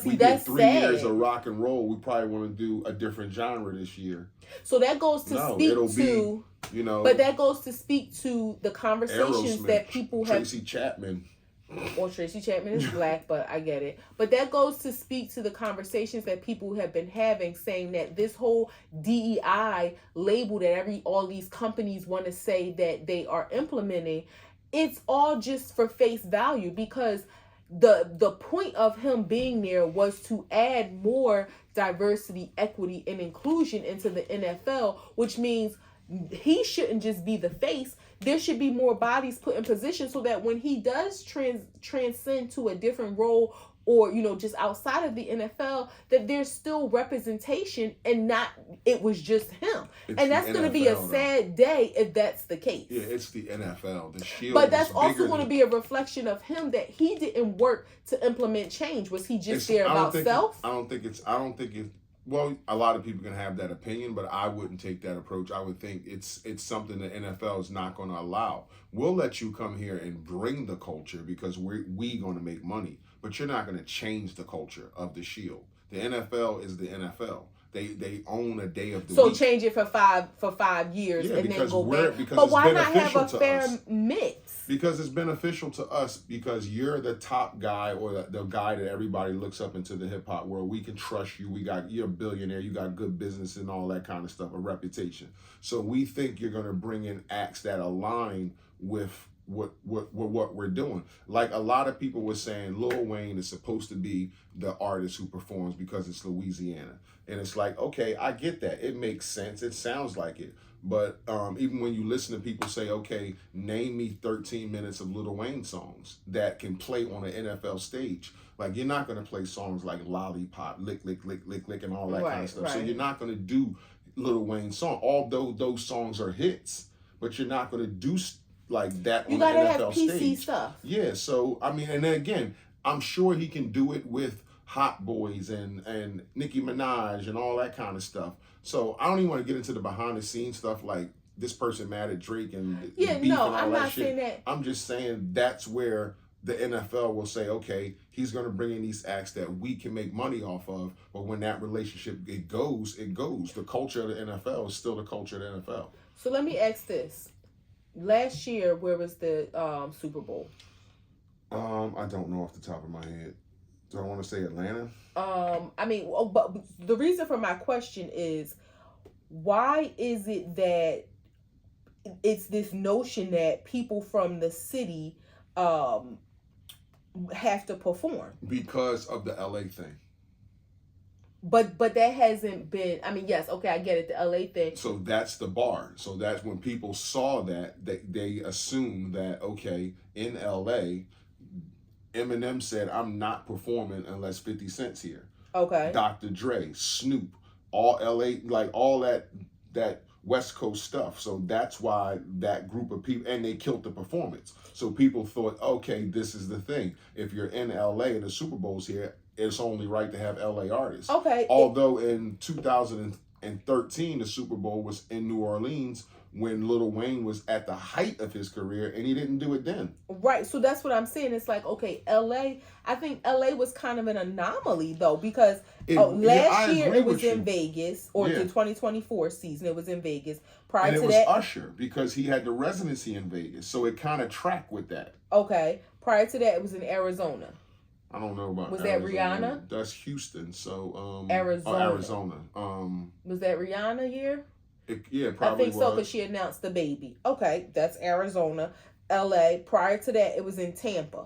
we that's did 3 sad. years of rock and roll. We probably want to do a different genre this year. So that goes to but that goes to speak to the conversations Aerosmith, that people have. Tracy Chapman. Well, Tracy Chapman is black, but I get it. But that goes to speak to the conversations that people have been having, saying that this whole DEI label that all these companies want to say that they are implementing, it's all just for face value, because the point of him being there was to add more diversity, equity, and inclusion into the NFL, which means he shouldn't just be the face. There should be more bodies put in position so that when he does transcend to a different role, or just outside of the NFL, that there's still representation and not it was just him. And that's going to be a sad day if that's the case. Yeah, it's the NFL. The Shield. But that's also going to be a reflection of him, that he didn't work to implement change. Was he just there about self? I don't think it's. Well, a lot of people can have that opinion, but I wouldn't take that approach. I would think it's something the NFL is not going to allow. We'll let you come here and bring the culture because we going to make money, but you're not going to change the culture of the Shield. The NFL is the NFL. They own a day of the week. So change it for 5 years and then go back. But why not have a fair mix? Because it's beneficial to us, because you're the top guy, or the guy that everybody looks up into the hip hop world. We can trust you. You're a billionaire. You got good business and all that kind of stuff, a reputation. So we think you're going to bring in acts that align with what we're doing. Like a lot of people were saying, Lil Wayne is supposed to be the artist who performs because it's Louisiana. And it's like, okay, I get that. It makes sense. It sounds like it. But even when you listen to people say, okay, name me 13 minutes of Lil Wayne songs that can play on an NFL stage. Like, you're not going to play songs like Lollipop, Lick, Lick, Lick, Lick, Lick, and all that kind of stuff. Right. So you're not going to do Lil Wayne song, although those songs are hits. But you're not going to do like that on the NFL stage. You got to have PC stuff. Yeah, so, I mean, and then again, I'm sure he can do it with Hot Boys and Nicki Minaj and all that kind of stuff. So I don't even want to get into the behind the scenes stuff like this person mad at Drake and beef and all I'm that not shit. Saying that. I'm just saying that's where the NFL will say, okay, he's going to bring in these acts that we can make money off of. But when that relationship, it goes. The culture of the NFL is still the culture of the NFL. So let me ask this. Last year, where was the Super Bowl? I don't know off the top of my head. Do I want to say Atlanta? I mean, but the reason for my question is, why is it that it's this notion that people from the city have to perform? Because of the LA thing. But that hasn't been, I mean, yes, okay, I get it, the LA thing. So that's the bar. So that's when people saw that, they assumed that, okay, in LA, Eminem said, I'm not performing unless 50 Cent's here. Okay. Dr. Dre, Snoop, all LA, like all that West Coast stuff. So that's why that group of people, and they killed the performance. So people thought, okay, this is the thing. If you're in LA and the Super Bowl's here, it's only right to have LA artists. Okay. Although in 2013, the Super Bowl was in New Orleans when Lil Wayne was at the height of his career, and he didn't do it then. Right. So that's what I'm saying. It's like, okay, LA, I think LA was kind of an anomaly, though, because last year it was in Vegas, or the 2024 season, it was in Vegas. Prior to that, it was Usher, because he had the residency in Vegas, so it kind of tracked with that. Okay. Prior to that, it was in Arizona. I don't know about. Was that Rihanna? That's Houston. So Arizona. Arizona. Was that Rihanna year? Yeah, probably. I think so, because she announced the baby. Okay, that's Arizona. LA. Prior to that, it was in Tampa.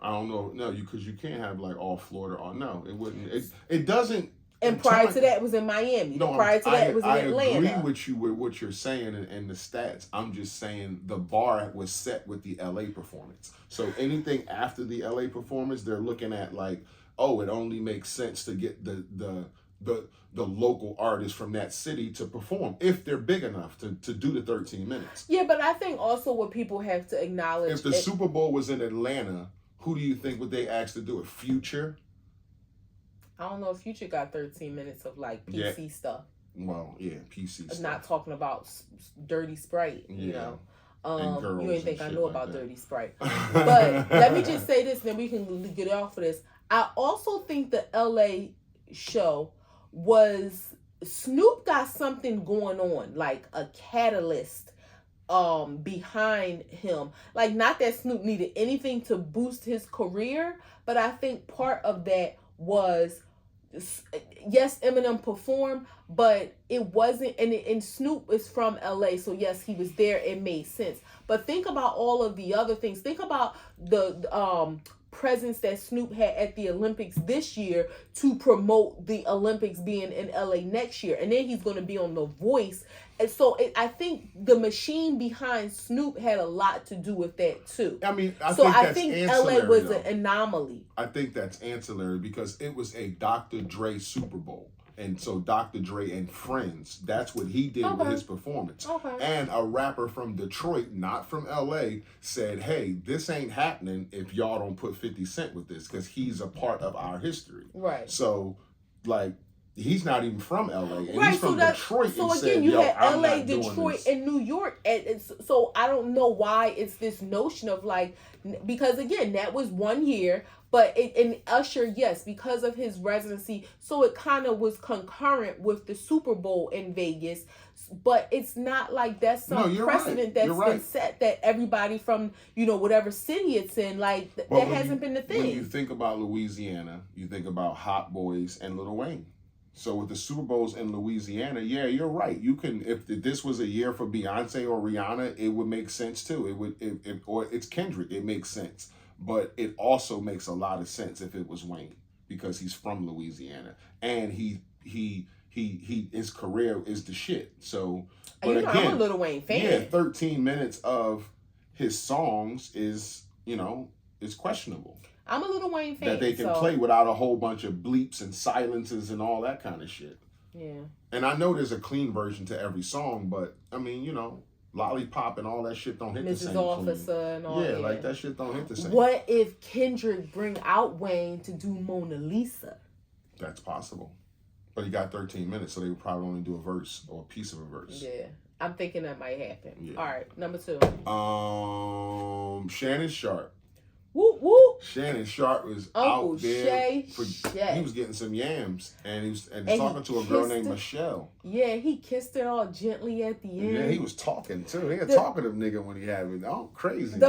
I don't know. No, because you can't have like all Florida. No, it wouldn't. It doesn't. And prior to that, it was in Miami. No, prior to that, it was in Atlanta. I agree with you with what you're saying and the stats. I'm just saying the bar was set with the LA performance. So anything after the LA performance, they're looking at like, oh, it only makes sense to get the local artists from that city to perform if they're big enough to do the 13 minutes. Yeah, but I think also what people have to acknowledge... If the Super Bowl was in Atlanta, who do you think would they ask to do it? Future? I don't know if Future got 13 minutes of like PC stuff. Well, yeah, PC stuff. Not talking about Dirty Sprite, you know. You ain't think I know about Dirty Sprite. But let me just say this, then we can get off of this. I also think the LA show was... Snoop got something going on, like a catalyst behind him. Like, not that Snoop needed anything to boost his career, but I think part of that was... Yes, Eminem performed, but it wasn't, and Snoop is from LA, so yes, he was there, it made sense. But think about all of the other things. Think about the presence that Snoop had at the Olympics this year to promote the Olympics being in LA next year, and then he's going to be on The Voice. And so I think the machine behind Snoop had a lot to do with that too. I mean, I think LA was an anomaly. I think that's ancillary because it was a Dr. Dre Super Bowl. And so Dr. Dre and friends, that's what he did with his performance. Okay. And a rapper from Detroit, not from LA, said, hey, this ain't happening if y'all don't put 50 Cent with this because he's a part of our history. Right. So, like, he's not even from LA. And right, he's from Detroit. So and again, said, you yo, had I'm LA, not Detroit, and New York. And so I don't know why it's this notion of like, because again, that was 1 year. But and Usher, yes, because of his residency, so it kind of was concurrent with the Super Bowl in Vegas. But it's not like that's some precedent that's been set that everybody from, you know, whatever city it's in, like that hasn't been the thing. When you think about Louisiana, you think about Hot Boys and Lil Wayne. So with the Super Bowls in Louisiana, yeah, you're right. You can, if this was a year for Beyonce or Rihanna, it would make sense too. It would, or it's Kendrick, it makes sense. But it also makes a lot of sense if it was Wayne because he's from Louisiana and his career is the shit. So, but again, I'm a Lil Wayne fan. Yeah, 13 minutes of his songs is questionable. I'm a Lil Wayne fan that they can play without a whole bunch of bleeps and silences and all that kind of shit. Yeah. And I know there's a clean version to every song, but I mean, you know. Lollipop and all that shit don't hit the same. Mrs. Officer and all that. Yeah, like that shit don't hit the same. What if Kendrick bring out Wayne to do Mona Lisa? That's possible. But he got 13 minutes, so they would probably only do a verse or a piece of a verse. Yeah. I'm thinking that might happen. Yeah. All right, number 2. Shannon Sharp. Whoop, whoop. Shannon Sharp was Uncle out there. Shay. He was getting some yams, and he was talking to a girl named Michelle. Yeah, he kissed her all gently at the end. Yeah, he was talking too. He a talkative nigga when he had it. Oh, crazy.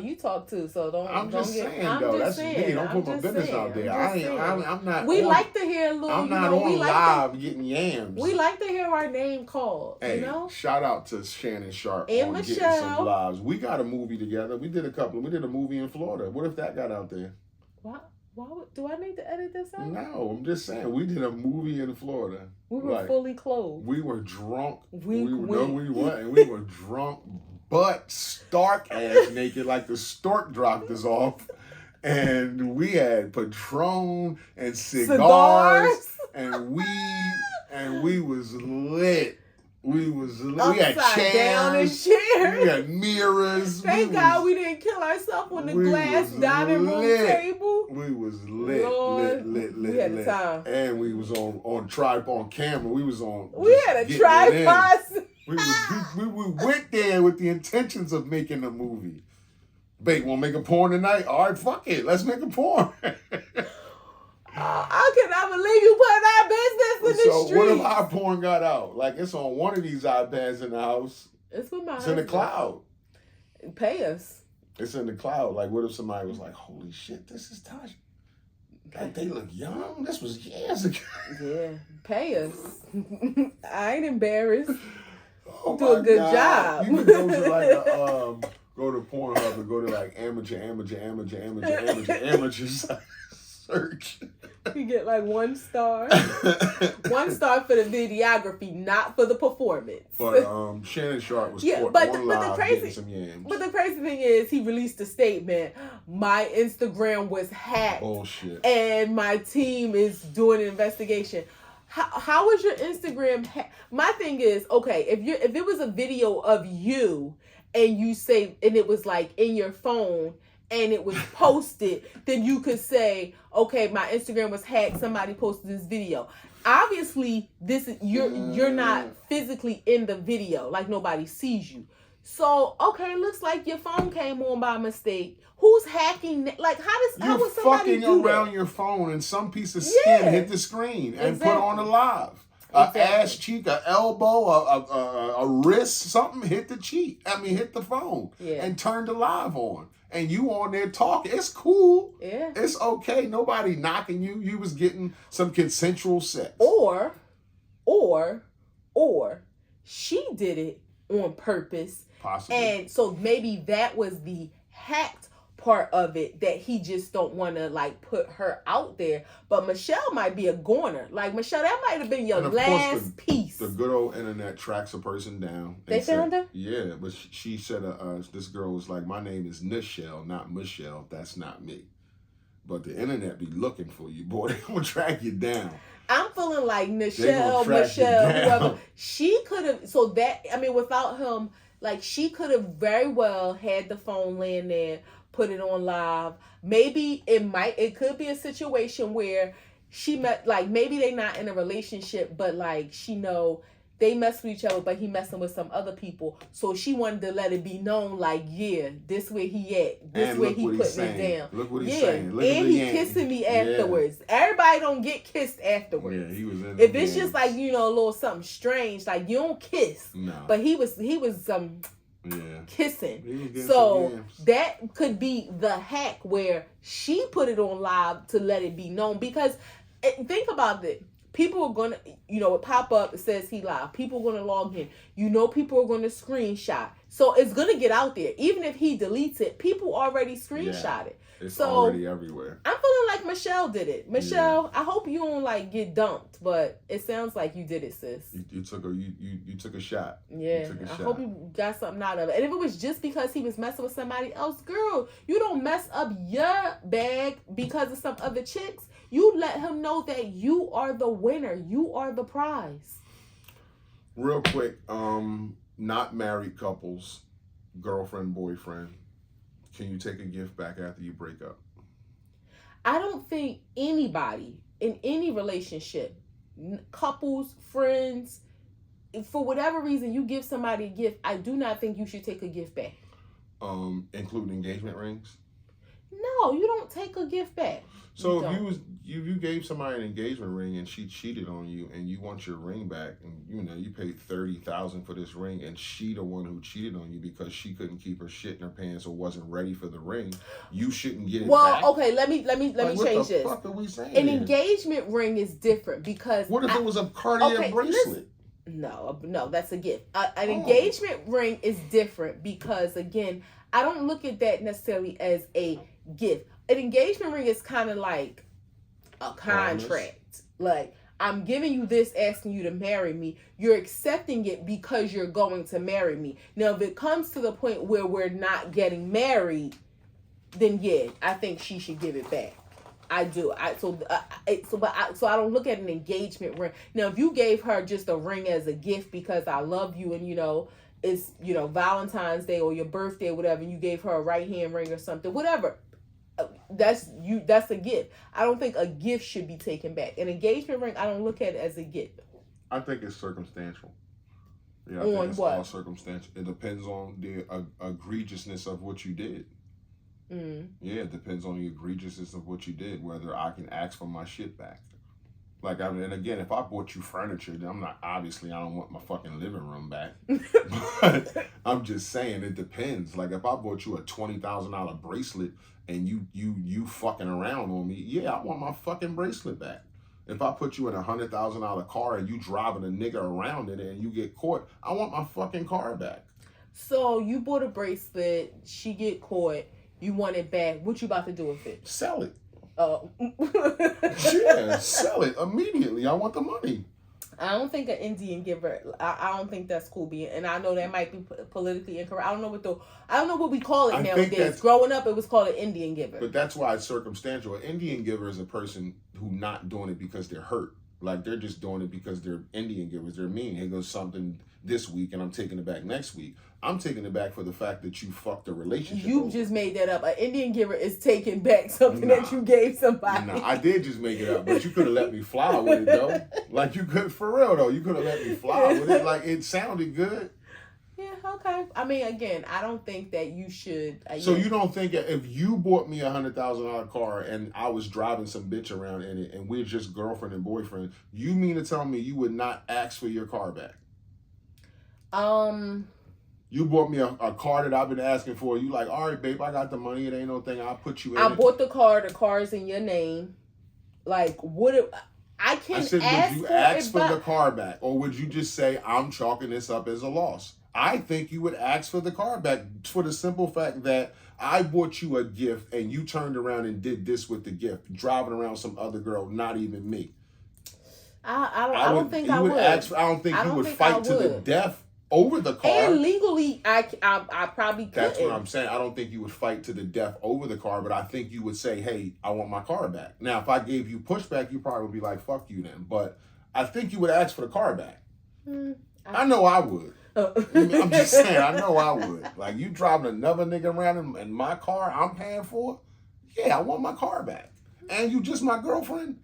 You talk too, so don't. I'm just saying, don't put my business out there. I'm not. We like to hear a little. I'm not on live getting yams. We like to hear our name called. Hey, you know. Shout out to Shannon Sharp and on Michelle. Getting Some Lives. We got a movie together. We did a movie in Florida. What if that got out there? What? Do I need to edit this out? No, I'm just saying we did a movie in Florida. We were fully clothed. We were drunk. We weren't. We were drunk, butt stark ass naked, like the stork dropped us off. And we had Patron and cigars and weed, and we was lit. We had chairs. Down and chairs. We had mirrors. Thank God we didn't kill ourselves on the glass dining room table. We was lit, Lord, lit. We had a time. And we was on tripod camera. We had a tripod. We went there with the intentions of making a movie. Babe, want to make a porn tonight? All right, fuck it. Let's make a porn. I cannot believe you put our business in the street. So what if our porn got out? Like it's on one of these iPads in the house. It's with my It's in the cloud. Pay us. It's in the cloud. Like what if somebody was like, holy shit, this is Tasha. Like they look young. This was years ago. Yeah. Pay us. I ain't embarrassed. Oh do a good job. You can go to like go to Pornhub and go to like amateur search. You get like 1 star. 1 star for the videography, not for the performance. But Shannon Sharp was caught on live getting some yams. But the crazy thing is, he released a statement. My Instagram was hacked. Bullshit. And my team is doing an investigation. How was your Instagram hacked? My thing is, okay, if it was a video of you and you say, and it was like in your phone and it was posted, then you could say, okay, my Instagram was hacked. Somebody posted this video. Obviously, you're not physically in the video, like nobody sees you. So, okay, it looks like your phone came on by mistake. Who's hacking? Like, how would somebody do that? You're fucking around your phone and some piece of skin hit the screen and put on a live. Exactly. An ass cheek, an elbow, a wrist, something hit hit the phone and turned the live on. And you on there talking. It's cool. Yeah. It's okay. Nobody knocking you. You was getting some consensual sex. Or she did it on purpose. Possibly. And so maybe that was the hacked part of it, that he just don't want to like put her out there. But Michelle might be a goner. Like, Michelle, that might have been your last piece. The good old internet tracks a person down. They found her? Yeah, but she said this girl was like, my name is Nichelle, not Michelle. That's not me. But the internet be looking for you, boy. They gonna track you down. I'm feeling like Michelle, whoever. She could have, so that, I mean, without him, like, she could have very well had the phone laying there, put it on live. Maybe it could be a situation where she met, like, maybe they not in a relationship, but like, she know they mess with each other, but he messing with some other people. So she wanted to let it be known, like, yeah, this where he at. This where he putting it down. Look what he's saying. Look and he kissing me afterwards. Everybody don't get kissed afterwards. Yeah, he was in if it's just like, you know, a little something strange, like, you don't kiss. No. But he was kissing. So that could be the hack where she put it on live to let it be known. Because think about it. People are going to, you know, it pop up, it says he live. People are going to log in. You know, people are going to screenshot. So it's going to get out there. Even if he deletes it, people already screenshot it. It's already everywhere. I'm feeling like Michelle did it. Michelle, I hope you don't like get dumped, but it sounds like you did it, sis. You took a shot. Yeah, I hope you got something out of it. And if it was just because he was messing with somebody else, girl, you don't mess up your bag because of some other chicks. You let him know that you are the winner. You are the prize. Real quick, not married couples, girlfriend, boyfriend. Can you take a gift back after you break up? I don't think anybody in any relationship, couples, friends, for whatever reason you give somebody a gift, I do not think you should take a gift back. Including engagement rings? No, you don't take a gift back. So if you gave somebody an engagement ring and she cheated on you and you want your ring back, and you know you paid $30,000 for this ring and she the one who cheated on you because she couldn't keep her shit in her pants or wasn't ready for the ring, you shouldn't get it back. Well, okay, let me change this. What the fuck are we saying? An engagement ring is different because what if it was a Cartier bracelet? No, that's a gift. An engagement ring is different because, again, I don't look at that necessarily as a gift. An engagement ring is kind of like a contract. Like, I'm giving you this, asking you to marry me. You're accepting it because you're going to marry me. Now, if it comes to the point where we're not getting married, then yeah, I think she should give it back. I do. So I don't look at an engagement ring. Now, if you gave her just a ring as a gift because I love you and, you know, it's, you know, Valentine's Day or your birthday or whatever, and you gave her a right hand ring or something, whatever, that's a gift. I don't think a gift should be taken back. An engagement ring, I don't look at it as a gift. I think it's circumstantial. Yeah, I think it's all circumstantial. It depends on the egregiousness of what you did. Yeah, it depends on the egregiousness of what you did, whether I can ask for my shit back. Like, I mean, and again, if I bought you furniture, then I don't want my fucking living room back. But I'm just saying, it depends. Like, if I bought you a $20,000 bracelet and you fucking around on me, yeah, I want my fucking bracelet back. If I put you in a $100,000 car and you driving a nigga around in it and you get caught, I want my fucking car back. So you bought a bracelet, she get caught, you want it back. What you about to do with it? Sell it. Oh. Yeah, sell it immediately. I want the money. I don't think an Indian giver. I don't think that's cool. And I know that might be politically incorrect. I don't know what we call it nowadays. Growing up, it was called an Indian giver. But that's why it's circumstantial. An Indian giver is a person who not doing it because they're hurt. Like they're just doing it because they're Indian givers. They're mean. Here goes something this week, and I'm taking it back next week. I'm taking it back for the fact that you fucked a relationship. You just made that up. An Indian giver is taking back something that you gave somebody. Nah, I did just make it up, but you could have let me fly with it though. Like you could, for real though. You could have let me fly with it. Like it sounded good. Yeah, okay. I mean, again, I don't think that you should. So you don't think that if you bought me $100,000 car and I was driving some bitch around in it and we're just girlfriend and boyfriend, you mean to tell me you would not ask for your car back? You bought me a car that I've been asking for. You like, all right, babe, I got the money. It ain't no thing. I'll put you in I bought the car. The car's in your name. Like, I said, would you ask for the car back? Or would you just say, I'm chalking this up as a loss? I think you would ask for the car back for the simple fact that I bought you a gift and you turned around and did this with the gift, driving around some other girl, not even me. I don't think I would. I don't think you would fight to the death over the car. And legally, I probably couldn't. That's what I'm saying. I don't think you would fight to the death over the car, but I think you would say, hey, I want my car back. Now, if I gave you pushback, you probably would be like, fuck you then. But I think you would ask for the car back. I know I would. I'm just saying, I know I would. Like, you driving another nigga around in my car I'm paying for? Yeah, I want my car back. And you just my girlfriend?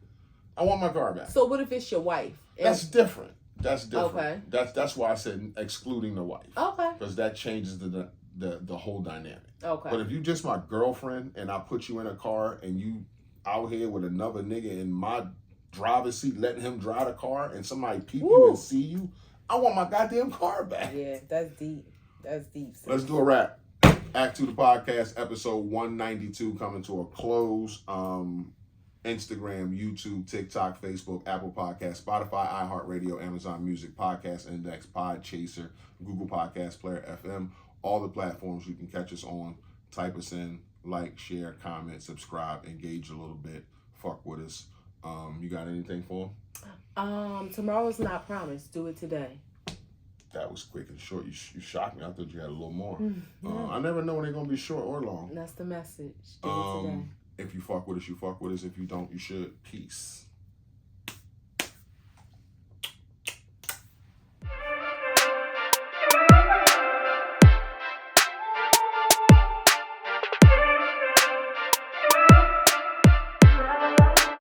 I want my car back. So what if it's your wife? That's different. That's different. Okay. That's why I said excluding the wife. Okay. Because that changes the whole dynamic. Okay. But if you just my girlfriend and I put you in a car and you out here with another nigga in my driver's seat letting him drive the car and somebody peep you and see you, I want my goddamn car back. Yeah, that's deep. That's deep. Let's do a wrap. Act 2 the podcast, episode 192 coming to a close. Instagram, YouTube, TikTok, Facebook, Apple Podcasts, Spotify, iHeartRadio, Amazon Music, Podcast Index, Podchaser, Google Podcast Player, FM, all the platforms you can catch us on. Type us in, like, share, comment, subscribe, engage a little bit, fuck with us. You got anything for them? Tomorrow's not promised. Do it today. That was quick and short. You shocked me. I thought you had a little more. I never know when they're going to be short or long. That's the message. Do it today. If you fuck with us, you fuck with us. If you don't, you should. Peace.